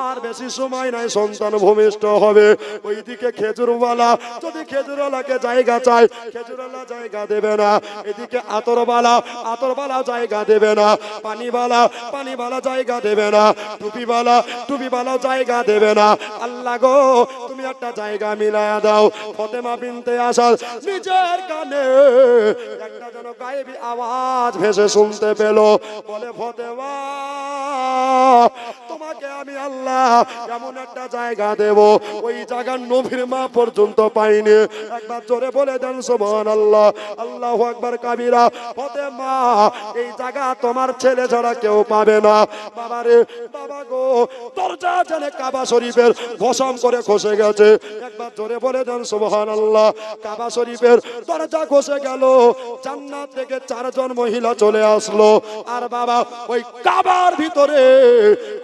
Speaker 1: আর বেশি সময় নাই, সন্তান ভূমিষ্ঠ হবে। ওইদিকে খেজুরওয়ালা, যদি খেজুরওয়ালাকে জায়গা চায়, খেজুরওয়ালা জায়গা দেবে না। এদিকে আতরওয়ালা, আতরওয়ালা জায়গা দেবে না। পানিওয়ালা, পানিওয়ালা জায়গা দেবে না। টুপিওয়ালা, টুপিওয়ালা জায়গা দেবে না। আল্লাহ গো, তুমি একটা জায়গা মিলায়া দাও। ফাতেমা বিনতে আসাদ নিজের কানে একটা যেন গায়েবী আওয়াজ ভেসে শুনতে পেল। বলে, ফাতেমা তোমাকে আমি আল্লাহ এমন একটা জায়গা দেব, ওই জায়গার নবীর মা পর্যন্ত পাইনি। একবার জোরে বলে দেন সুবহানাল্লাহ। আল্লাহু আকবার কাবীরা। ফাতেমা, এই জায়গা তোমার ছেলে ছাড়া কেউ পাবে না। বাবারে, বাবা গো, দরজা যেন কাবা শরীফের ভসম করে খসে গেছে। একবার জোরে বলে দেন সুবহানাল্লাহ। কাবা শরীফের দরজা খসে গেল। জান্নাত থেকে 4 জন মহিলা চলে আসলো। আর বাবা, ওই কাবার ভিতরে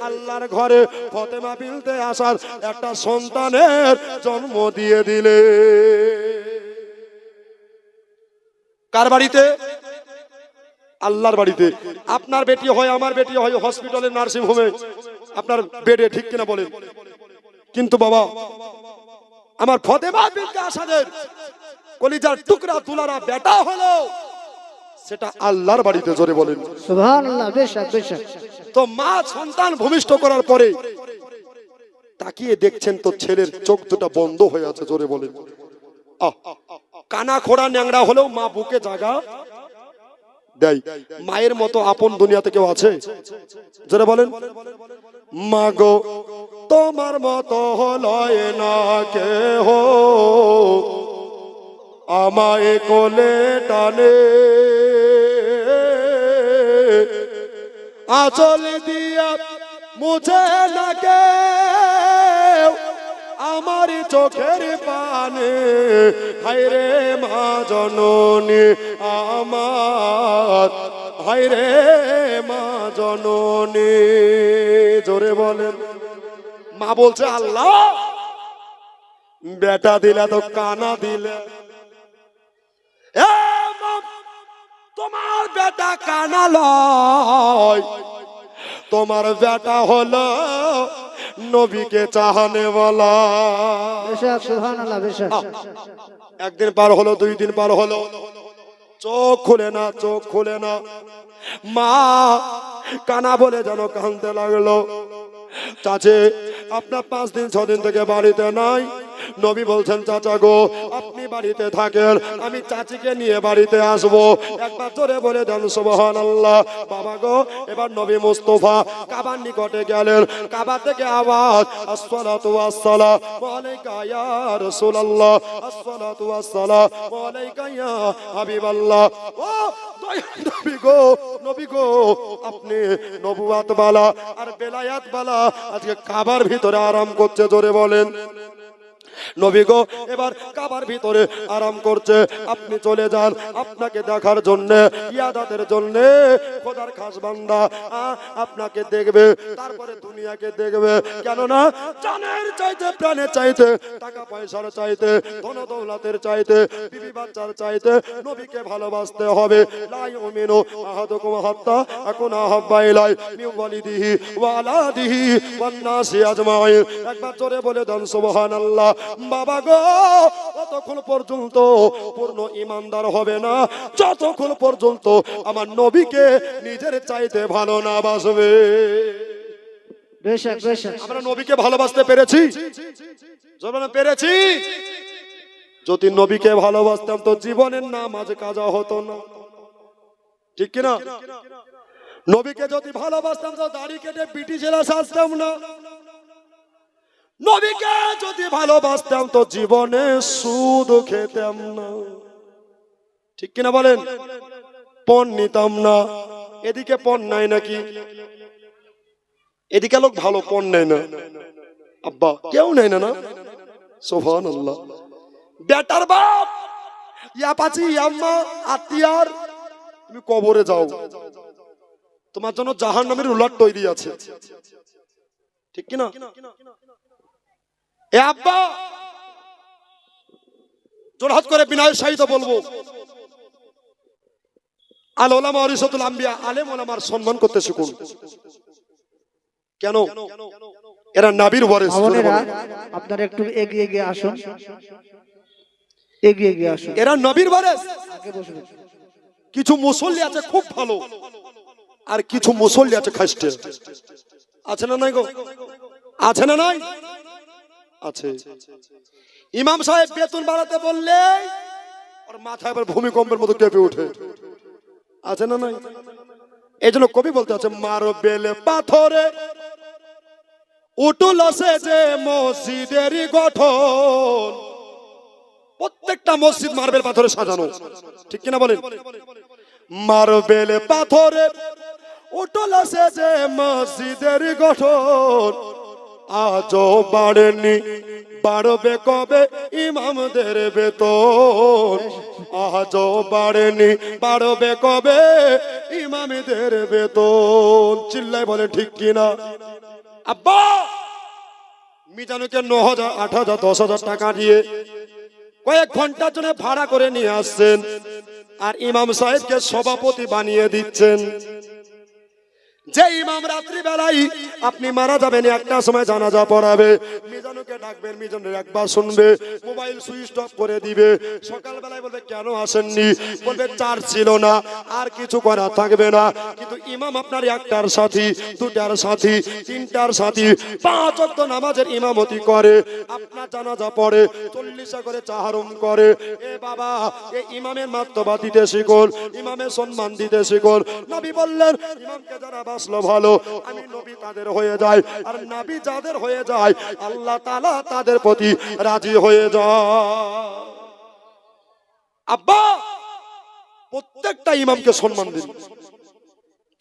Speaker 1: আল্লাহর ঘরে ফাতেমা বিনতে আসার একটা সন্তানের জন্ম দিয়ে দিলে। কার বাড়িতে? আল্লাহর বাড়িতে। আপনার বেটি হয়, আমার বেটি হয় হসপিটালে, নার্সিং হোমে, আপনার বেডে, ঠিক কিনা বলেন? কিন্তু বাবা, আমার ফাতেমা বিনতে আসাদের কলিজার টুকরা তুলারা বেটা হলো, সেটা আল্লাহর বাড়িতে। জোরে বলেন
Speaker 2: সুবহানাল্লাহ। বেশক বেশক।
Speaker 1: তো মা সন্তান ভূমিষ্ঠ করার পরে তাকিয়ে দেখছেন তো ছেলের চোখ দুটা বন্ধ হয়ে আছে। জোরে বলেন। কানা খোড়া ন্যাংরা হলেও মা বুকে জায়গা দেয়। মায়ের মতো আপন দুনিয়াতে কেউ আছে? জোরে বলেন। মা গো, তোমার মতো লয় না কেহ, আমায় কোলে টানে, আঁচল দিয়া মুছে না কেউ আমার চোখের পানে। হায়রে মা জননী আমার, হায়রে মা জননী। জোরে বলেন। মা বলছে, আল্লাহ বেটা দিলা তো কানা দিলে। তোমার বেটা কানা লয়, তোমার বেটা হলো নবীকে চাহানে বলা।
Speaker 2: বেশক সুবহানাল্লাহ। বেশক।
Speaker 1: একদিন পার হলো, 2 দিন পার হলো, চোখ খুলে না, চোখ খুলে না। মা কানা বলে যেন কাঁদতে লাগলো। চাচে, আপনার 5 দিন 6 দিন থেকে বাড়িতে নাই। নবী বলছেন, চাচা গো, আপনি বাড়িতে থাকেন, আমি চাচিকে নিয়ে বাড়িতে আসবো। একবার জোরে বলে দেন সুবহানাল্লাহ। বাবা গো, এবার নবী মুস্তাফা কাবার নিকটে গেলেন। কাবা থেকে আওয়াজ, আসসালাতু ওয়াসসালামু আলাইকা ইয়া রাসূলুল্লাহ, আসসালাতু ওয়াসসালামু আলাইকা ইয়া হাবিবাল্লাহ। ও নবী গো, নবী গো, আপনি নবুয়াত বালা আর বেলায়াত বালা আজকে কাবার ভিতরে আরাম করছে। জোরে বলেন। নবী গো এবার কাবার ভিতরে আরাম করছে, আপনি চলে যান, আপনাকে দেখার জন্য, ইয়াদাতের জন্য খোদার খাস বান্দা আপনাকে দেখবে, তারপরে দুনিয়াকে দেখবে। কেননা জানের চাইতে, প্রাণের চাইতে, টাকা পয়সার চাইতে, ধন দৌলতের চাইতে, বিবি বাচ্চার চাইতে নবীকে ভালোবাসতে হবে। লা ইউমিনু আহাদুকুম হাত্তা আকুনা হাব্বা ইলাই মিন ওয়ালিদিহি ওয়া আলাদিহি ওয়ান নাসি আজমাইন। একবার জোরে বলে দেন সুবহানাল্লাহ। বাবা গো ততক্ষণ পর্যন্ত পূর্ণ ইমানদার হবে না যতক্ষণ পর্যন্ত আমার নবীকে নিজের চাইতে ভালো না বাসবে।
Speaker 2: বেশক বেশক
Speaker 1: আমরা নবীকে ভালোবাসতে পেরেছি? জবানে পেরেছি? যদি নবীকে ভালোবাসতাম তো জীবনের নামাজ কাজা হতো না, ঠিক কিনা? নবীকে যদি ভালোবাসতাম তো দাড়ি কেটে বিটি ছেলে সাজতাম না। নবীকে যদি ভালোবাসতাম তো জীবনে সুদ খেতাম না, ঠিক কিনা বলেন? পণ নিতাম না। এদিকে পণ নাই নাকি? এদিকে লোক ভালো পণ নেয় না, আব্বা কেউ নেয় না, না সুবহানাল্লাহ। বেটার বাপ ইয়া পাচি আম্মা আত্মীয়ার, তুমি কবরে যাও, তোমার জন্য জাহান্নামের উলাট তৈরি আছে, ঠিক কিনা? এ আব্বা জোরহাত করে বিনয়ের সহিত বলবো, আল উলামা ওয়ারিসাতুল আম্বিয়া, আলেম ওলামার সম্মান করতে শিখুন। কেন? এরা নবীর ওয়ারিস।
Speaker 2: আমাদেরা আপনারা একটু এগিয়ে গিয়ে আসুন, এগিয়ে গিয়ে আসুন,
Speaker 1: এরা নবীর ওয়ারিস।
Speaker 2: আগে বসুন।
Speaker 1: কিছু মুসল্লি আছে খুব ভালো, আর কিছু মুসল্লি আছে খাস্টে, আছে না নাই গো? আছে না নাই? আছে। ইমাম সাহেব বেতন বাড়াতে বললে ওর মাথা এবার ভূমিকম্পের মতো কেঁপে ওঠে, আছে না নাই? এই জন্য কবি বলতে আছে, মার্বেল পাথরে উটুল আছে যে মসজিদেরই গঠন। প্রত্যেকটা মসজিদ মার্বেল পাথরে সাজানো, ঠিক কিনা বলেন? মার্বেল পাথরে উটুল আছে যে মসজিদেরই গঠন। আজও বাড়েনি, বাড়বে কবে ইমামদের বেতন। আজও বাড়েনি, বাড়বে কবে ইমামদের বেতন। চিল্লাই বলে ঠিক কিনা? আব্বা মিজানুকে 9,000, 8,000, 10,000 টাকা দিয়ে কয়েক ঘন্টার জন্য ভাড়া করে নিয়ে আসছেন, আর ইমাম সাহেবকে সভাপতি বানিয়ে দিচ্ছেন। যে ইমাম রাত্রি বেলায় আপনি মারা যাবেন, একটা সময় জানাজা পড়াবে, মিজানুকে ডাকবেন, মিজানুর একবার শুনবে, মোবাইল সুইচ অফ করে দিবে। সকাল বেলায় বলবে কেন আসেননি? বলবে চার্জ ছিল না, আর কিছু করা থাকবে না। কিন্তু ইমাম আপনার একটার সাথী, দুটার সাথী, তিনটার সাথী, 5 ওয়াক্ত নামাজের ইমামতি করে, আপনার জানাজা পড়ে, 40 করে চাহারুম করে। এ বাবা, এই ইমামের মাত্তবা দিতে শিখুন, ইমামের সম্মান দিতে শিখুন। নবী বললেন ইমামকে যারা বাসলো ভালো, আমি নবী তাদের হয়ে যায়, আর নবী যাদের হয়ে যায় আল্লাহ তাআলা তাদের প্রতি রাজি হয়ে যায়। আব্বা প্রত্যেকটা ইমামকে সম্মান দিন।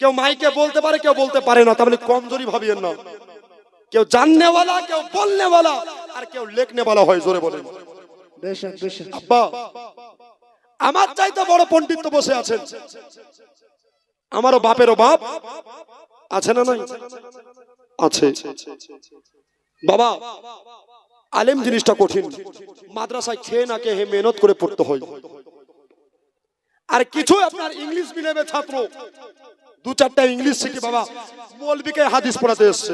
Speaker 1: কেউ মাইকে বলতে পারে, কেউ বলতে পারে না, তাহলে কমজোরি ভাবিয়েন না। কেউ জাননেওয়ালা, কেউ বলনেওয়ালা, আর কেউ লেখনেওয়ালা হয়। জোরে বলেন
Speaker 2: বেশক বেশক।
Speaker 1: আব্বা আমার চাইতে বড় পণ্ডিত তো বসে আছেন, আমারও বাপেরও বাপ আছে না নাই? আছে। বাবা আলেম জিনিসটা কঠিন, মাদ্রাসায় খেয়ে না খেয়ে মেহনত করে পড়তে হয়। আর কিছু আপনার ইংলিশ মিডিয়ামের ছাত্র 2-4টা ইংলিশ শিখে বাবা মৌলবীকে হাদিস পড়াতে এসছে,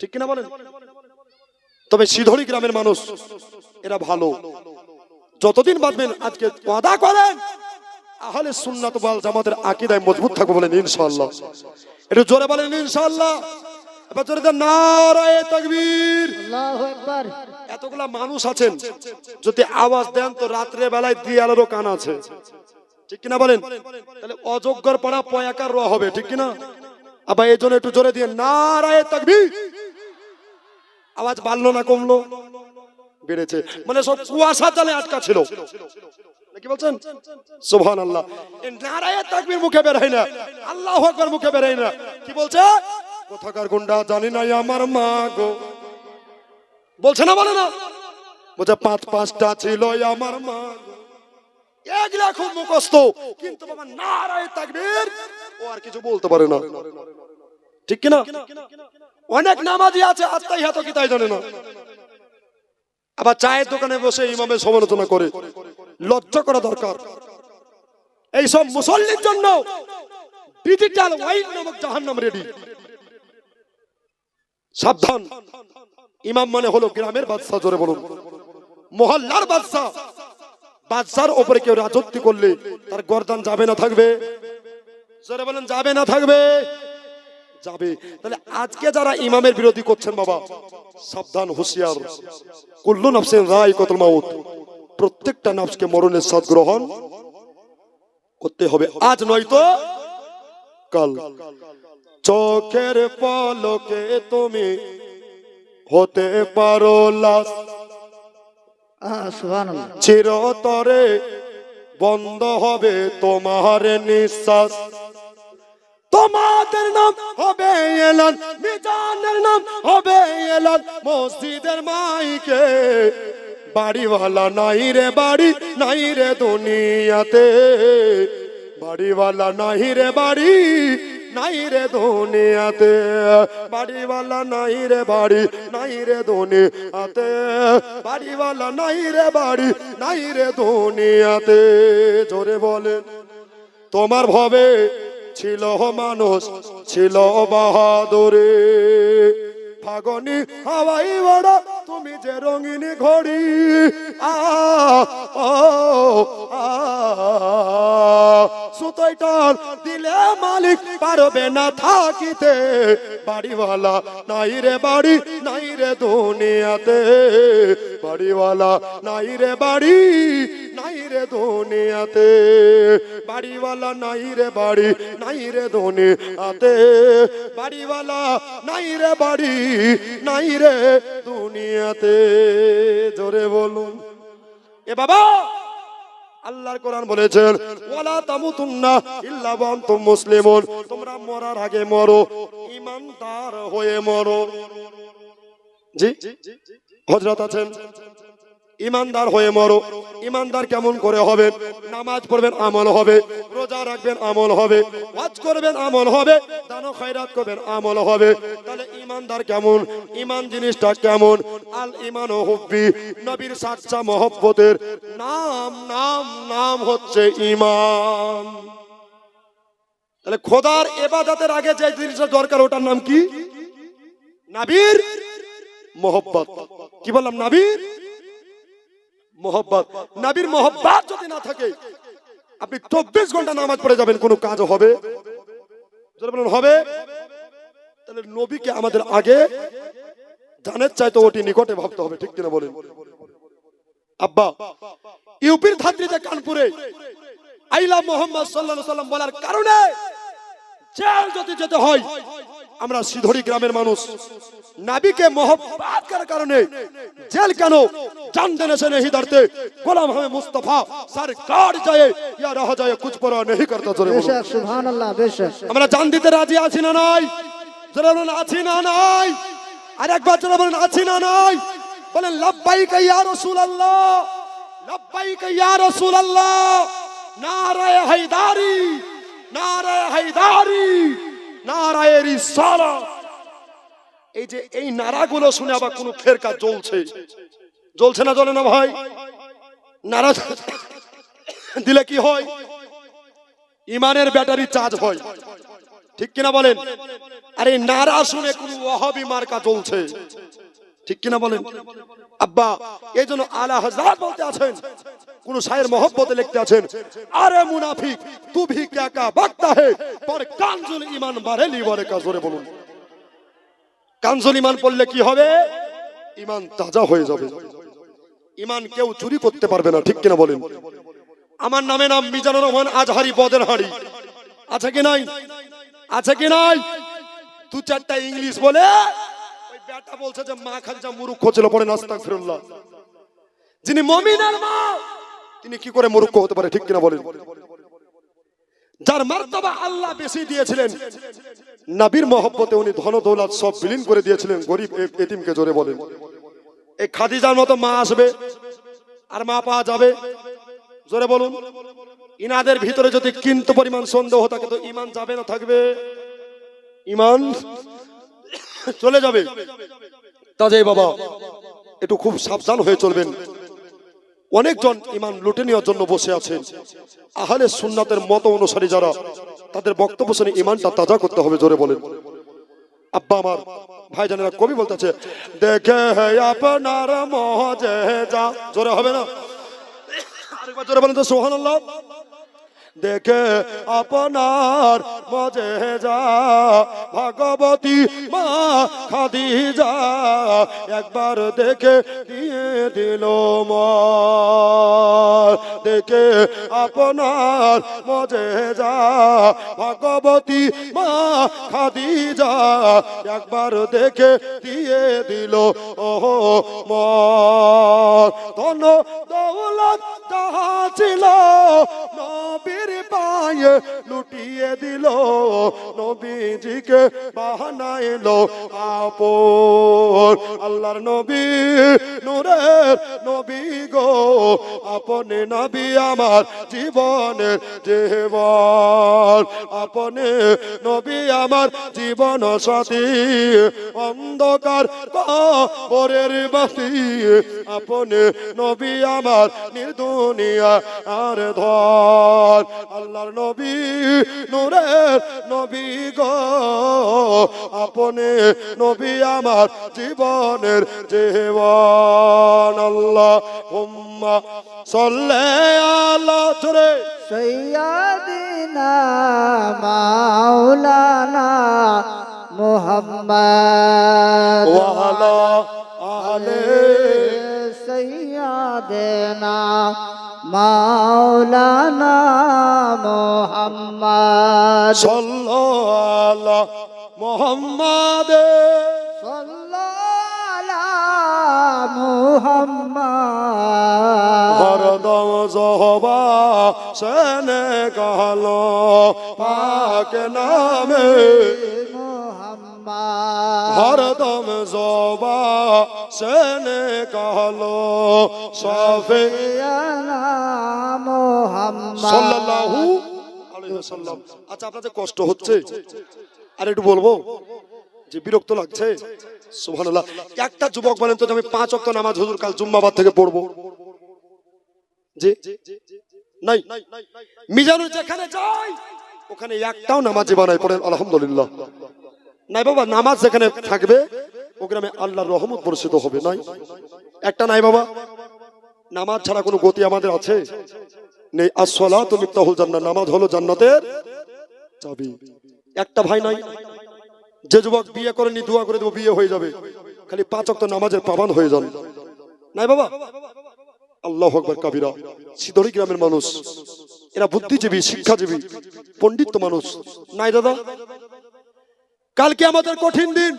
Speaker 1: ঠিক কিনা বলেন? তবে সিধরি গ্রামের মানুষ এরা ভালো। যতদিন বাঁচবেন আজকে ওয়াদা করেন আহলে সুন্নাত ওয়াল জামাতের আকীদায় মজবুত থাকবো বলেন ইনশাআল্লাহ। একটু জোরে বলেন ইনশাআল্লাহ। এবার জোরে দেন নারায়ে তাকবীর।
Speaker 2: আল্লাহু আকবার।
Speaker 1: এতগুলা মানুষ আছেন, যদি আওয়াজ দেন তো রাত্রে বেলায় দিয়ালেরও কান আছে, ঠিক কিনা বলেন? তাহলে অযোগ্যর পাড়া পয়াকার র হবে, ঠিক কিনা? আবার এই জন্য একটু জোরে দিয়ে নারায়ে তাকবীর। আওয়াজ বাড়লো না কমলো? বেড়েছে। মানে সব কুয়াশা জালে আটকা ছিল, কি বলছেন? সুবহানাল্লাহ। এই নারায়ে তাকবীর মুখে বের হয় না, আল্লাহু আকবার মুখে বের হয় না। কি বলছে? কোথাকার গুন্ডা জানি না আমার মা গো, বলছে না? বলে না? বলছে পাঁচটা ছিল আমার মা, এগুলা খুব মুখস্থ, কিন্তু বাবা নারায়ে তাকবীর ও আর কিছু বলতে পারে না, ঠিক কিনা? অনেক নামাজি আছে আত্তাহিয়াত কি তাই জানে না, আবার চায়ের দোকানে বসে ইমামের সমালোচনা করে। লজ্জা করা দরকার। এই সব মুসল্লির জন্য ডিজিটাল ওয়াইন নামক জাহান্নাম রেডি। সাবধান, ইমাম মানে হলো গ্রামের বাদশা, জোরে বলুন মহল্লার বাদশা। বাদশার উপরে কেউ রাজত্ব করলে তার গর্দান যাবে না থাকবে? জোরে বলেন যাবে না থাকবে? যাবে। তাহলে আজকে যারা ইমামের বিরোধী করছেন বাবা সাবধান, হুঁশিয়ার। কুল্লু নাফসিন যায়িকাতুল মাউত, প্রত্যেকটা নফসকে মরণের স্বাদ গ্রহণ করতে হবে, আজ নয়তো কাল। চোখের পলকে তুমি হতে পারো লাশ,
Speaker 2: সুবহানাল্লাহ।
Speaker 1: চিরতরে বন্ধ হবে তোমার নিঃশ্বাস। তোমাদের নাম হবে এলান, মিজানের নাম হবে এলান মসজিদের মাইকে। বাড়িওয়ালা নাই রে বাড়ি, নাই রে দুনিয়াতে। বাড়িওয়ালা নাই রে বাড়ি, নাই রে দুনিয়াতে। বাড়িওয়ালা নাই রে বাড়ি, নাই রে দুনিয়াতে। বাড়িওয়ালা নাই রে বাড়ি, নাই রে দুনিয়াতে। জোরে বলেন। তোমার ভবে ছিল মানুষ, ছিল বাহাদুরে। ফাগনি হাওয়াই বড় তুমি যে রঙিন ঘড়ি। সুতোই টান দিলে মালিক পারবে না থাকিতে। বাড়িওয়ালা নাই রে বাড়ি, নাই রে দুনিয়াতে। বাড়িওয়ালা নাই রে বাড়ি, নাই রে দুনিয়াতে। বাড়িওয়ালা নাই রে বাড়ি, নাই রে দুনিয়াতে। বাড়িওয়ালা নাই রে বাড়ি, নাই রে দুনিয়াতে। জোরে বলুন। এ বাবা, আল্লাহর কোরআন বলেছেন ওয়ালা তামুতুন্না ইল্লা ওয়া আনতুম মুসলিমুন, তোমরা মরার আগে মরো ঈমানদার হয়ে মরো। জি হযরত আছেন, ঈমানদার হয়ে মরো। ঈমানদার কেমন করে হবে? নামাজ পড়বেন আমল হবে, রোজা রাখবেন আমল হবে, হজ করবেন আমল হবে, দান ও খয়রাত করবেন আমল হবে। তাহলে ঈমানদার কেমন? ঈমান জিনিসটা কেমন? আল ঈমানু হুব্বি, নবীর সাচ্চা মহব্বতের নাম নাম নাম হচ্ছে ঈমান। তাহলে খোদার ইবাদতের আগে যে জিনিসটা দরকার ওটার নাম কি? নবীর মহব্বত। কি বললাম? নবীর মোহব্বত। নবীর মোহব্বত যদি না থাকে আপনি 24 ঘন্টা নামাজ পড়ে যাবেন, কোনো কাজ হবে? যারা বলেন হবে। তাহলে নবীকে আমাদের আগে জানের চাইতে ওটি নিকটে ভাবতে হবে, ঠিক কিনা বলেন? আব্বা, ইউপির ধাত্রীতে কানপুরে আইলা মোহাম্মদ সাল্লাল্লাহু আলাইহি ওয়াসাল্লাম বলার কারণে জেল যদি যেতে হয়, আমরা সিধরি গ্রামের মানুষ নবীকে মোহব্বত করার কারণে জেল কেন? জান দেনে সে नहीं डरते, গোলাম হমে মুস্তাফা সরকার যায় ইয়া রহ যায় কুছ পরোয়া नहीं करता। জোরে বলুন
Speaker 2: বেশক, সুবহানাল্লাহ, বেশক।
Speaker 1: আমরা জান দিতে রাজি আছি না নাই? জোরে বলুন আছি না নাই? আর একবার জোরে বলুন আছি না নাই? বলেন লব্বাইক ইয়া রাসূলুল্লাহ, লব্বাইক ইয়া রাসূলুল্লাহ। নারায়ে হায়দারি, নারায়ে হায়দারি, নারায়ে রিসালাত। এই যে এই নারাগুলো শুনে আবার কোন ফেরকা জ্বলছে, জ্বলছে না? জ্বলে না ভাই? নারা দিলে কি হয়? ইমানের ব্যাটারি চার্জ হয়, ঠিক কিনা বলেন? আর এই নারা শুনে কোন ওয়াহাবি মার্কা জ্বলছে, ঠিক কিনা বলেন? আব্বা, এই জন্য আলা হযরত বলতে আছেন, কোন শায়ের মোহব্বতে লিখতে আছেন, আরে মুনাফিক তু ভি ক্যা কা বকতা হে পর কানজুল ঈমান বারেলি ওয়ারে কা। জোরে বলুন। কানজুল ঈমান পড়লে কি হবে? ঈমান তাজা হয়ে যাবে। ঈমান কেউ চুরি করতে পারবে না, ঠিক কিনা বলেন? আমার নামে নাম মিজানুর রহমান আজহারি বদের হাড়ি, আছে কি নাই? আছে কি নাই? দু চারটা ইংলিশ বলে ওই বেটা বলছে যে মা খাদিজা মুরুক্ষ ছিল, পড়েন আস্তাগফিরুল্লাহ। যিনি মুমিনের মা তিনি কি করে মুরুক্ষ হতে পারে, ঠিক কিনা বলেন? যার মার্তবা আল্লাহ বেশি দিয়েছিলেন, নবীর মহব্বতে উনি ধন দৌলত সব বিলীন করে দিয়েছিলেন গরিব এতিমকে। জোরে বলেন। এই খাদিজার মতো মা আসবে আর মা পাওয়া যাবে? জোরে বলুন। ইনাদের ভিতরে যদি কিন্তু পরিমাণ সন্দেহ থাকে তো ইমান যাবে না থাকবে? ইমান চলে যাবে। তাজেই বাবা একটু খুব সাবধান হয়ে চলবেন। অনেকজন ইমান লুটে নেওয়ার জন্য বসে আছেন। আহলে সুন্নাতের মত অনুসারী যারা, তাদের বক্তব্য শুনে ইমানটা তাজা করতে হবে। জোরে বলেন। আব্বা আমার ভাইজানেরা, কবি বলতেছে, দেখে আপনার মজেজা। জোরে হবে না? আরেকবার জোরে বলেন তো সুবহানাল্লাহ। দেখে আপনার মজেজা ভগবতী মা খাদিজা, একবার দেখে দিয়ে দিল মন। দেখে আপনার মজেজা ভগবতী মা খাদিজা, একবার দেখে দিয়ে দিল ওহো মন। ধন দৌলত যাহা ছিল নবীর পায়ে লুটিয়ে দিল, নবীজিকে বানাইলো আপন। আল্লাহর নবী নূরের নবী গো, আপনি নবী আমার জীবনের জীবন, আপনি নবী আমার জীবন সাথী, অন্ধকার কবরের বাতি, আপনি নবী আমার নির্দুনিয়া আর ধর। আল্লাহর নবী নূরের নবী গো, আপনি নবী আমার জীবনের জীবন। আল্লাহুম্মা সাল্লি আলা জোরে
Speaker 2: সৈয়দিনা মাওলানা মুহাম্মদ
Speaker 1: ওয়া আলা আলে
Speaker 2: সৈয়দিনা মাওলানা মুহাম্মদ
Speaker 1: সাল্লাল্লাহু আলা মুহাম্মাদ
Speaker 2: সাল্লাল্লাহু মুহাম্মদ
Speaker 1: হরদম জহবা সেনে কালো পাক নামে
Speaker 2: মুহাম্মদ
Speaker 1: হরদম জবা সেনে কালো সাফে
Speaker 2: মুহাম্মদ
Speaker 1: সাল্লাল্লাহু আলাইহি ওয়াসাল্লাম। আচ্ছা, আপনাদের কষ্ট হচ্ছে আর একটু বলবো যে বিরক্ত লাগছে? সুবহানাল্লাহ। একটা যুবক বলেন তো, আমি 5 ওয়াক্ত নামাজ হুজুর কাল জুম্মাবাদ থেকে পড়বো, জি নাই? মিজানুর যেখানে যাই ওখানে একটাও নামাজি বানাই, পড়েন আলহামদুলিল্লাহ। নাই বাবা, নামাজ যেখানে থাকবে ও গ্রামে আল্লাহর রহমত বর্ষিত হবে। নাই, একটা নাই বাবা। নামাজ ছাড়া কোনো গতি আমাদের আছে? নেই। আসসালাতু মিফতাহুল জান্নাহ, নামাজ হলো জান্নাতের চাবি। একটা ভাই নাই যে যুবক বিয়ে করেনি দোয়া করে দেবো বিয়ে হয়ে যাবে, খালি 5 ওয়াক্ত নামাজের পাবান হয়ে যান। নাই বাবা। আল্লাহু আকবার কাবীরা। সিদরি গ্রামের মানুষ, এরা বুদ্ধিজীবী, শিক্ষাজীবী, পণ্ডিত মানুষ। নাই দাদা, কালকে আমাদের কঠিন দিন।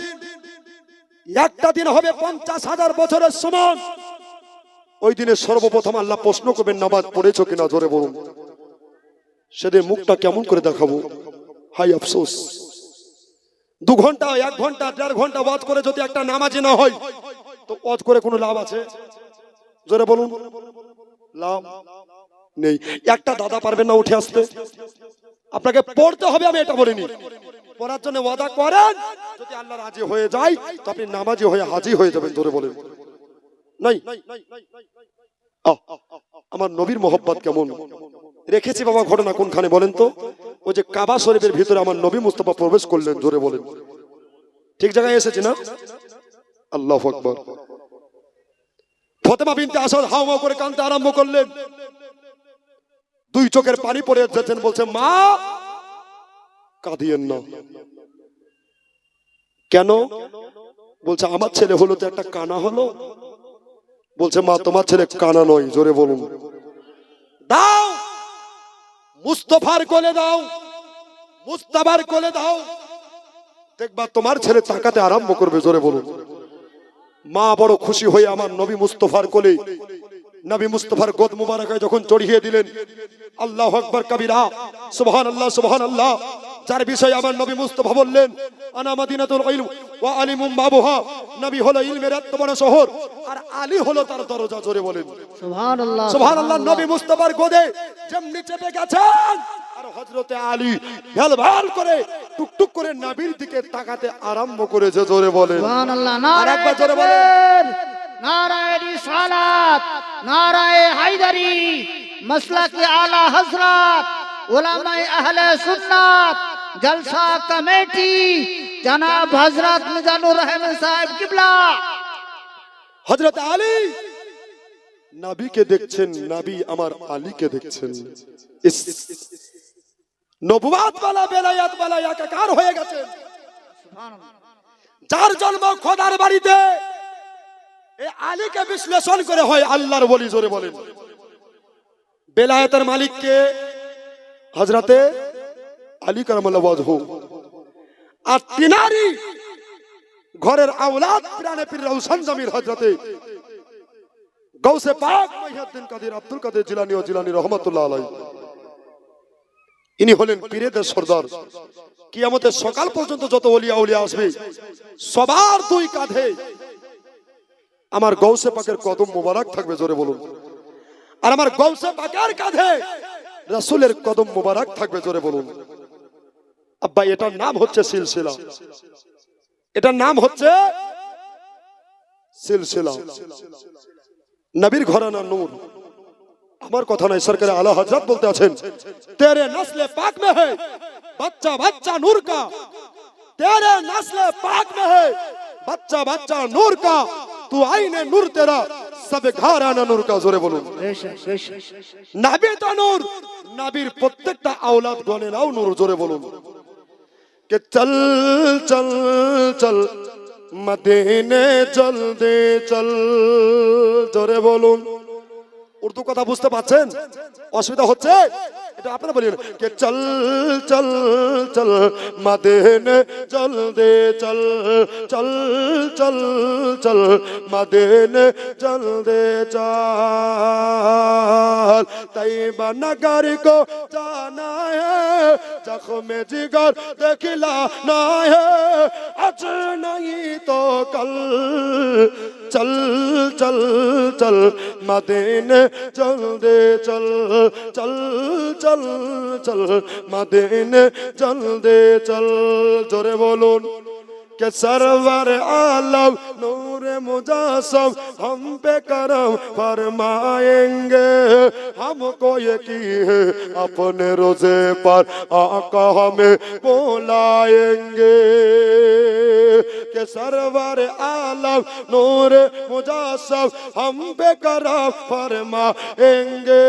Speaker 1: একটা দিন হবে 50,000 বছরের সমান। ওই দিনে সর্বপ্রথম আল্লাহ প্রশ্ন করবেন, নামাজ পড়েছো কিনা? জোরে বলুন। সেদিন মুখটা কেমন করে দেখাবো? হাই আফসোস। 2 ঘন্টা, 1 ঘন্টা, 1.5 ঘন্টা ওয়াজ করে যদি একটা নামাজি না হয় তো ওয়াজ করে কোনো লাভ আছে? জোরে বলুন। লাভ নেই। একটা দাদা পারবেন না উঠে আসতে? আপনাকে পড়তে হবে, আমি এটা বলিনি। পড়ার জন্য ওয়াদা করেন, যদি আল্লাহ রাজি হয়ে যায় তো আপনি নামাজি হয়ে হাজি হয়ে যাবেন। জোরে বলেন। নাই। আমার নবীর মোহব্বত কেমন রেখেছি বাবা। ঘটনা কোনখানে বলেন তো? ওই যে কাবা শরীফের ভিতরে আমার নবী মুস্তাফা প্রবেশ করলেন। জোরে বলেন। ঠিক জায়গায় এসেছি না? আল্লাহু আকবার। ফাতেমা বিনতে আসাদ হাওয়া করে কাঁদতে আরম্ভ করলেন। 2 চোখের পানি পড়ে যাচ্ছেন, বলছে মা কাঁদিয়েন না। কেন? বলছে আমার ছেলে হলো তো একটা কানা হলো। বলছে মা তোমার ছেলে কানা নয়। জোরে বলুন। দাও মুস্তাফার কোলে দাও, মুস্তাফার কোলে দাও, দেখবা তোমার ছেলে তাকাতে আরম্ভ করবে। জোরে বলুন। মা বড় খুশি হয়ে আমার নবী মুস্তাফার কোলে, নবী মুস্তাফার গোদ মুবারকায় যখন চড়িয়ে দিলেন, আল্লাহু আকবার কাবীরা, সুবহানাল্লাহ সুবহানাল্লাহ। যার বিষয়ে আমার নবী মুস্তাফা বললেন আনা মাদিনাতুল ইলম ওয়া আলিমুম বাবুহা। নবী হলো ইলমের এত বড় শহর, আর আলী হলো তার দরজা। জোরে বলেন
Speaker 2: সুবহানাল্লাহ
Speaker 1: সুবহানাল্লাহ। নবী মুস্তাফার গোদে যেমনি চেপে গেছেন, আর হযরতে আলী ভেলভাল করে টুকটুক করে নবীর দিকে তাকাতে আরম্ভ করেছে। জোরে বলেন
Speaker 2: সুবহানাল্লাহ।
Speaker 1: আর একবার জোরে বলেন।
Speaker 2: নারায়ে রিসালাত, নারায়ে হায়দারি, মাসলাকে আলা হযরত, উলামায়ে আহলে সুন্নাত, জলসা কমিটি, জনাব হযরত মিজানুর রহমান সাহেব কিবলা।
Speaker 1: হযরত আলী নবীকে দেখছেন, নবী আমার আলীকে দেখছেন। ইস, নবুয়াত ওয়ালা বেলায়াত ওয়ালা একাকার হয়ে গেছেন। যার জন্ম খোদার বাড়িতে, এই আলীকে বিশ্লেষণ করে হয় আল্লাহর ওলি। জোরে বলেন বেলায়েতের মালিক কে? হযরতে আলী কারামাল্লাহু ওয়াজহু। আর তিনারি ঘরের আওলাদ পিরানে পীর রওশন জমির হযরতে গৌসে পাক মুহিউদ্দিন কাদের আব্দুল কাদের জিলানী ও জিলানী রহমাতুল্লাহ আলাইহি। ইনি হলেন পীরেদের সরদার। কিয়ামতের সকাল পর্যন্ত যত ওলিয়া উলিয়া আসবে, সবার দুই কাঁধে আমার গৌসে পাকের কদম মোবারক থাকবে। জোরে বলুন। আর আমার গৌসে পাকের কাঁধে রাসূলের কদম মোবারক থাকবে। জোরে বলুন। আব্বা, এটার নাম হচ্ছে সিলসিলা। এটার নাম হচ্ছে সিলসিলা। নবীর ঘরানা নূর। আমার কথা নয়, সরকার আলা হযরত বলতে আছেন, তেরে নসলে পাক মে है बच्चा बच्चा नूर का, तेरे नस्ले पाक में है बच्चा बच्चा नूर का, तू आईने नूर तेरा सब घराना नूर का। জোরে বলুন। নবী তো নূর, নবীর প্রত্যেকটা আওলাদ গণেরাও নূর। জোরে বলুন। কে চল চল চল মদিনে চল দে চল। জোরে বলুন। উর্দু কথা বুঝতে পারছেন? অসুবিধা হচ্ছে? এটা আপনারা বলেন কে চল চল চল মদিনে চল দে চল, চল চল চল মদিনে চল দে চল। তৈবা নগর को जाना है, जख्म जिगर दिखलाना है, आज नहीं तो कल। चल चल चल मदीने चल दे चल, चल चल चल मदीने चल दे चल। जोरे बोलून के सरवर आलम नूर मुजासम हम पे करम फरमाएंगे, हमको यकीन है अपने रोजे पर आका हमें बुलाएंगे। के सरवर आलम नूर मुजासम हम पे करम फरमाएंगे,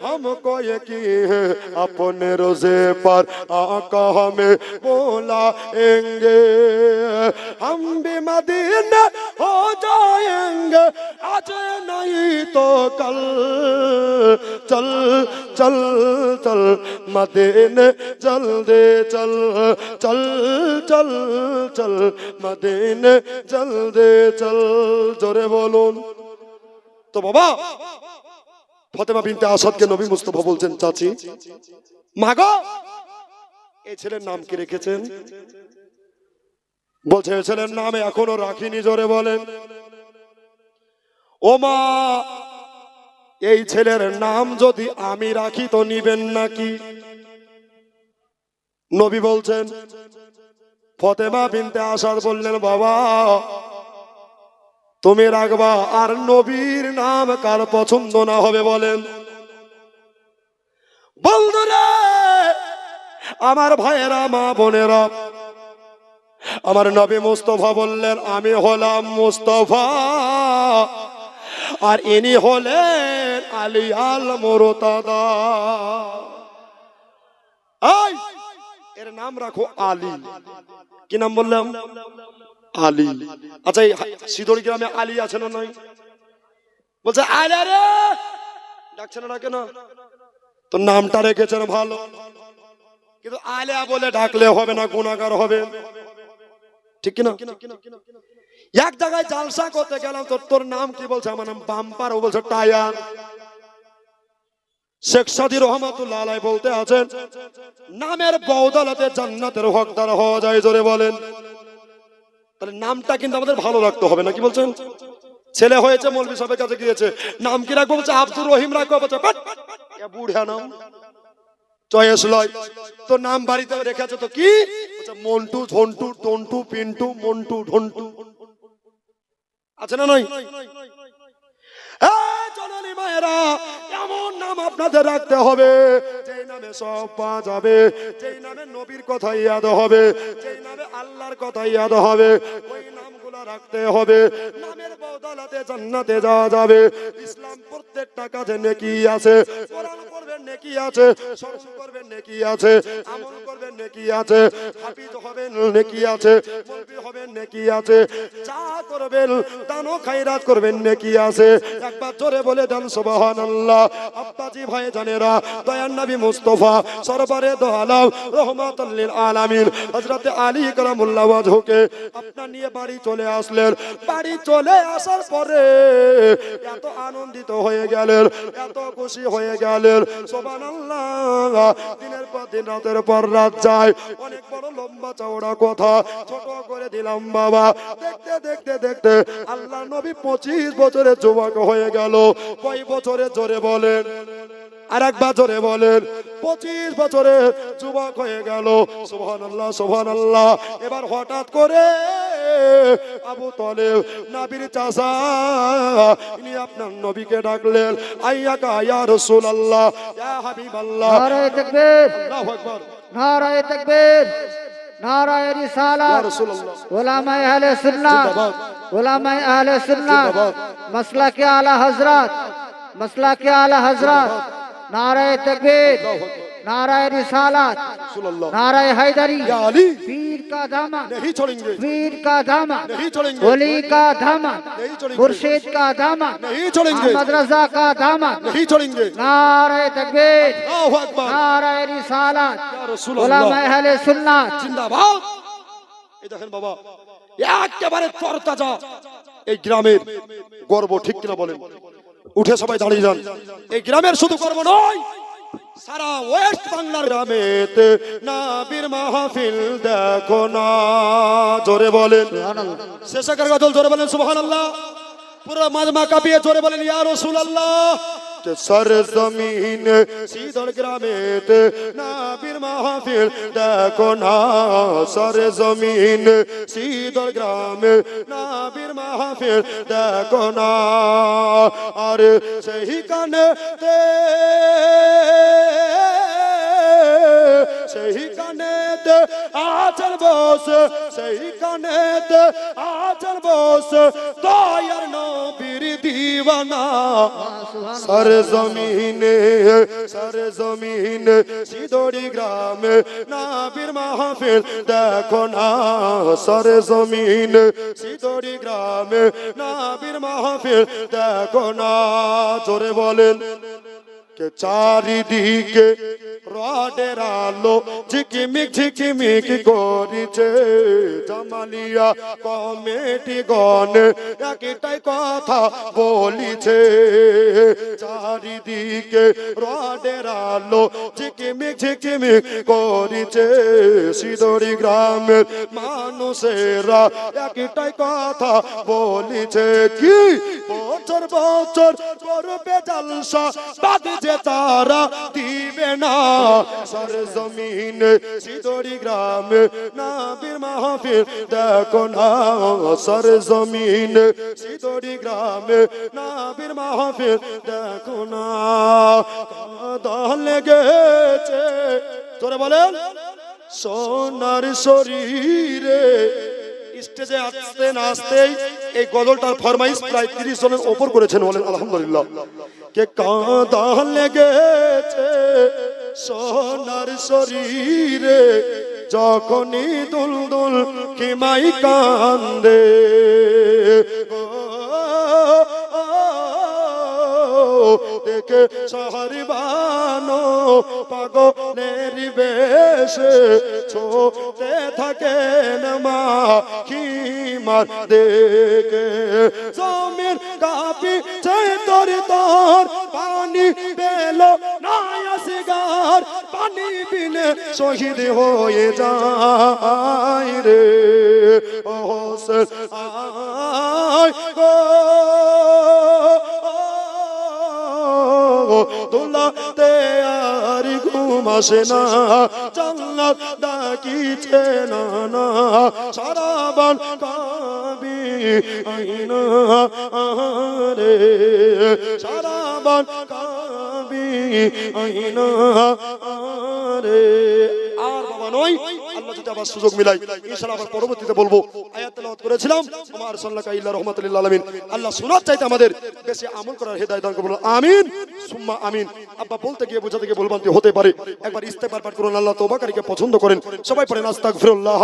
Speaker 1: हमको यकीन है अपने रोजे पर आका हमें बुलाएंगे। हम भी मदीने हो जाएंगे आज नहीं तो कल। चल चल चल मदीने चल दे चल, चल चल चल मदीने चल दे चल। जोरे बोलून। तो बाबा ফাতেমা বিনতে আসাদকে নবী মুস্তাফা বলছেন, চাচি মাগো এই ছেলের নাম কি রেখেছেন? বলছে ছেলের নাম এখনো রাখিনি। জোরে বলেন। ও মা, এই ছেলের নাম যদি আমি রাখি তো নিবেন নাকি? নবী বলছেন, ফাতেমা বিনতে আসাদ বললেন, বাবা তুমি রাখবা। আর নবীর নাম কার পছন্দ না হবে বলেন? বন্ধুরা, আমার ভাইয়েরা, মা বোনেরা, আমার নবী মুস্তাফা বললেন, আমি হলাম মুস্তাফা আর ইনি হলেন আলী আল মুরতাদা। এই এর নাম রাখো আলী। কি নাম বললাম? আলী। আচ্ছা, এই সিদড়ি গ্রামে আলী আছে না নাই? বলছে আলী রে, ডাকছেন না কেন? তো নামটা রেখেছেন ভালো, কিন্তু আলিয়া বলে ডাকলে হবে না, গুনাহগার হবে। ঠিক কিনা? এক জায়গায় জালসা করতে গেলাম, তোর নাম কি? বলছে আমার নাম বাম্পার। ও বলছে টায়ার। শেখ সাদী রহমাতুল্লাহ আলাইহি বলতে আছেন, নামের বদৌলতে জান্নাতের হকদার হওয়া যায়। জোরে বলেন। তাহলে নামটা কিন্তু আমাদের ভালো রাখতে হবে না, কি বলছেন? ছেলে হয়েছে, মৌলভী সাহেবের কাছে গিয়েছে, নাম কি রাখবো? বলছে আব্দুর রহিম রাখবো। বলছে বাট, এ বুড়া নাম, চয়েস লয়। তো নাম বাড়িতে রেখে আছে তো কি? বলছে মন্টু, ঝন্টু, টন্টু, পিন্টু, মন্টু, ঢন্টু, আছে না নয়? জননী মায়েরা, এমন নাম আপনাদের রাখতে হবে যেই নামে সব পাওয়া যাবে, যেই নামে নবীর কথা ইয়াদ হবে, যেই নামে আল্লাহর কথা ইয়াদ হবে, ওই নামগুলো রাখতে হবে। নামের বদৌলতে জান্নাতে যাওয়া যাবে। ইসলাম প্রত্যেকটা কাজে নেকি আছে। কোরআন করবেন নেকি আছে, স্মরণ করবেন নেকি আছে, আমল করবেন নেকি আছে, হাফিজ হবেন নেকি আছে, মুফতি হবেন নেকি আছে, যা করবেন দান ও খায়রাত করবেন নেকি আছে। একবার জোরে বলে দেন সুবহানাল্লাহ। আব্বাজি ভাই জানেরা, দয়ার নবী মুস্তাফা সরবরে দো আলম রহমাতুল লিল আলামিন হযরত আলী কারামুল্লাহ ওয়াজহুকে আপনা নিয়ে বাড়ি চলে আসলেন। বাড়ি চলে আসার পরে এত আনন্দিত হয়ে গেলেন, এত খুশি হয়ে গেলেন, সুবহানাল্লাহ। দিনের পর দিন, রাতের পর রাত যায়। অনেক বড় লম্বা চওড়া কথা ছোট করে দিলাম বাবা। দেখতে দেখতে দেখতে আল্লাহ নবী 25 বছরের যুবক হয়ে গেল। কয় বছরে? জোরে বলেন, আর একবার জোরে বলেন। 25 বছরের যুবক হয়ে গেল। সুবহানাল্লাহ, সুবহানাল্লাহ। এবার হঠাৎ করে আবু তালেব, নবীর চাচা, ইনি আপনার নবীকে ডাকলেন, আইয়াকা ইয়া রাসূলুল্লাহ, ইয়া হাবিবাল্লাহ।
Speaker 2: নারায়ে তাকবীর,
Speaker 1: আল্লাহু আকবার,
Speaker 2: নারায়ে তাকবীর, নারায়ে
Speaker 1: ইয়া
Speaker 2: রিসালাত।
Speaker 1: রাসূলুল্লাহ।
Speaker 2: উলামায়ে আহলে সুন্নাত,
Speaker 1: জিন্দাবাদ,
Speaker 2: উলামায়ে আহলে সুন্নাত,
Speaker 1: জিন্দাবাদ।
Speaker 2: মাসলাকে আলা হযরত, মাসলাকে আলা হযরত। নারায়ে তাকবীর,
Speaker 1: আল্লাহু আকবার,
Speaker 2: नाराय रिसालत,
Speaker 1: রাসূলুল্লাহ।
Speaker 2: नाराय हैदरी,
Speaker 1: या अली
Speaker 2: पीर का दामन,
Speaker 1: नहीं छोड़ेंगे,
Speaker 2: पीर का दामन,
Speaker 1: नहीं छोड़ेंगे,
Speaker 2: वली का दामन,
Speaker 1: नहीं छोड़ेंगे,
Speaker 2: मुर्शिद का दामन,
Speaker 1: नहीं छोड़ेंगे,
Speaker 2: अहमद रजा का दामन।
Speaker 1: नहीं छोड़ेंगे।
Speaker 2: नाराय तकबीर,
Speaker 1: अल्लाहु আকবার,
Speaker 2: नाराय रिसालत,
Speaker 1: या রাসূলুল্লাহ।
Speaker 2: उलमाए अहले सुन्नत।
Speaker 1: জিন্দাবাদ। এই দেখেন বাবা, একেবারে তরতাজা এই গ্রামের গর্ব, ঠিক কিনা বলেন? উঠে সবাই দাঁড়িয়ে যান। এই গ্রামের শুধু গর্ব নয়, সারা ওয়েস্ট বাংলার গ্রামেতে নবীর মাহফিল দেখো না। জোরে বলেন শেষের গজল, জোরে বলেন সুবহানাল্লাহ। পুরো মাজমা কাঁপিয়ে জোরে বলেন ইয়া রাসূলুল্লাহ। के सरजमीन सीधर ग्रामेते नबीर महफिल देखो ना, सरजमीन सीधर ग्रामे नबीर महफिल देखो ना। और सही कानेते, सही कानेते आचल बोस, सही कानेते आचल बोस, दयार नबीर दीवाना। सरजमीने, सरजमीने सिदोड़ी ग्रामे नबीर महफिल देखो ना, सरजमीने सिदोड़ी ग्रामे नबीर महफिल देखो ना। जोरे बोलेन के চারিদিকে রডের আলো ঝিকিমিক ঝিকিমিক করিছে, জামালিয়া কমিটি গণ একটাই কথা বলিছে। চারিদিকে রডের আলো ঝিকিমিক ঝিকিমিক করিছে, সিদড়ি গ্রামের মানুষেরা একটাই কথা বলিছে। কি বছর বছর করবে জলসা, বাদ যে তারা দিবে না। सरजमीन सिदोड़ी ग्राम नबीर महफिल देखो ना, सरजमीन सिदोड़ी ग्राम नबीर महफिल देखो ना। কাঁদা লেগেছে, জোরে বলেন, সোনার শরীরে। স্টেজে আসতে না আসতেই এই গজলটার ফরমাইশ প্রায় 30 জনের ওপর করেছেন, বলেন আলহামদুলিল্লাহ। কে কাঁদা লেগেছে সোনার শরীরে, যখনই দুলদুল কিমাই কান্দে। দেখে শহরবানো পাগলের বেশে ছোটে থাকেন মা খিমার দেখে। জমির কাঁপি তোর তোর পানি পেল না, পানি বিনে শহীদ হয়ে যায় রে ও হোসেন আয় গো দোলাতে আর ঘুম আসে না জান্নাত ডাকিছে না না সারাবান কাবি আইনা রে সারাবান কাবি আইনা রে আর বাবা নয় আল্লাহ যদি আবার সুযোগ মিলাই ইনশাআল্লাহ আবার পরবর্তীতে বলবো আয়াত তেলাওয়াত করেছিলাম আমার সাল্লাল্লাহু ইল্লা রাহমাতুল আলামিন আল্লাহ সুন্নাত চাইতে আমাদের বেশি আমল করার হেদায়েত দান করুন আমিন সুম্মা আমিন আব্বা বলতে গিয়ে বোঝাতে গিয়ে ভুলভ্রান্তি হতে পারে একবার ইস্তেগফার পাঠ করুন আল্লাহ তওবাকারীকে পছন্দ করেন সবাই পড়েন আস্তাগফিরুল্লাহ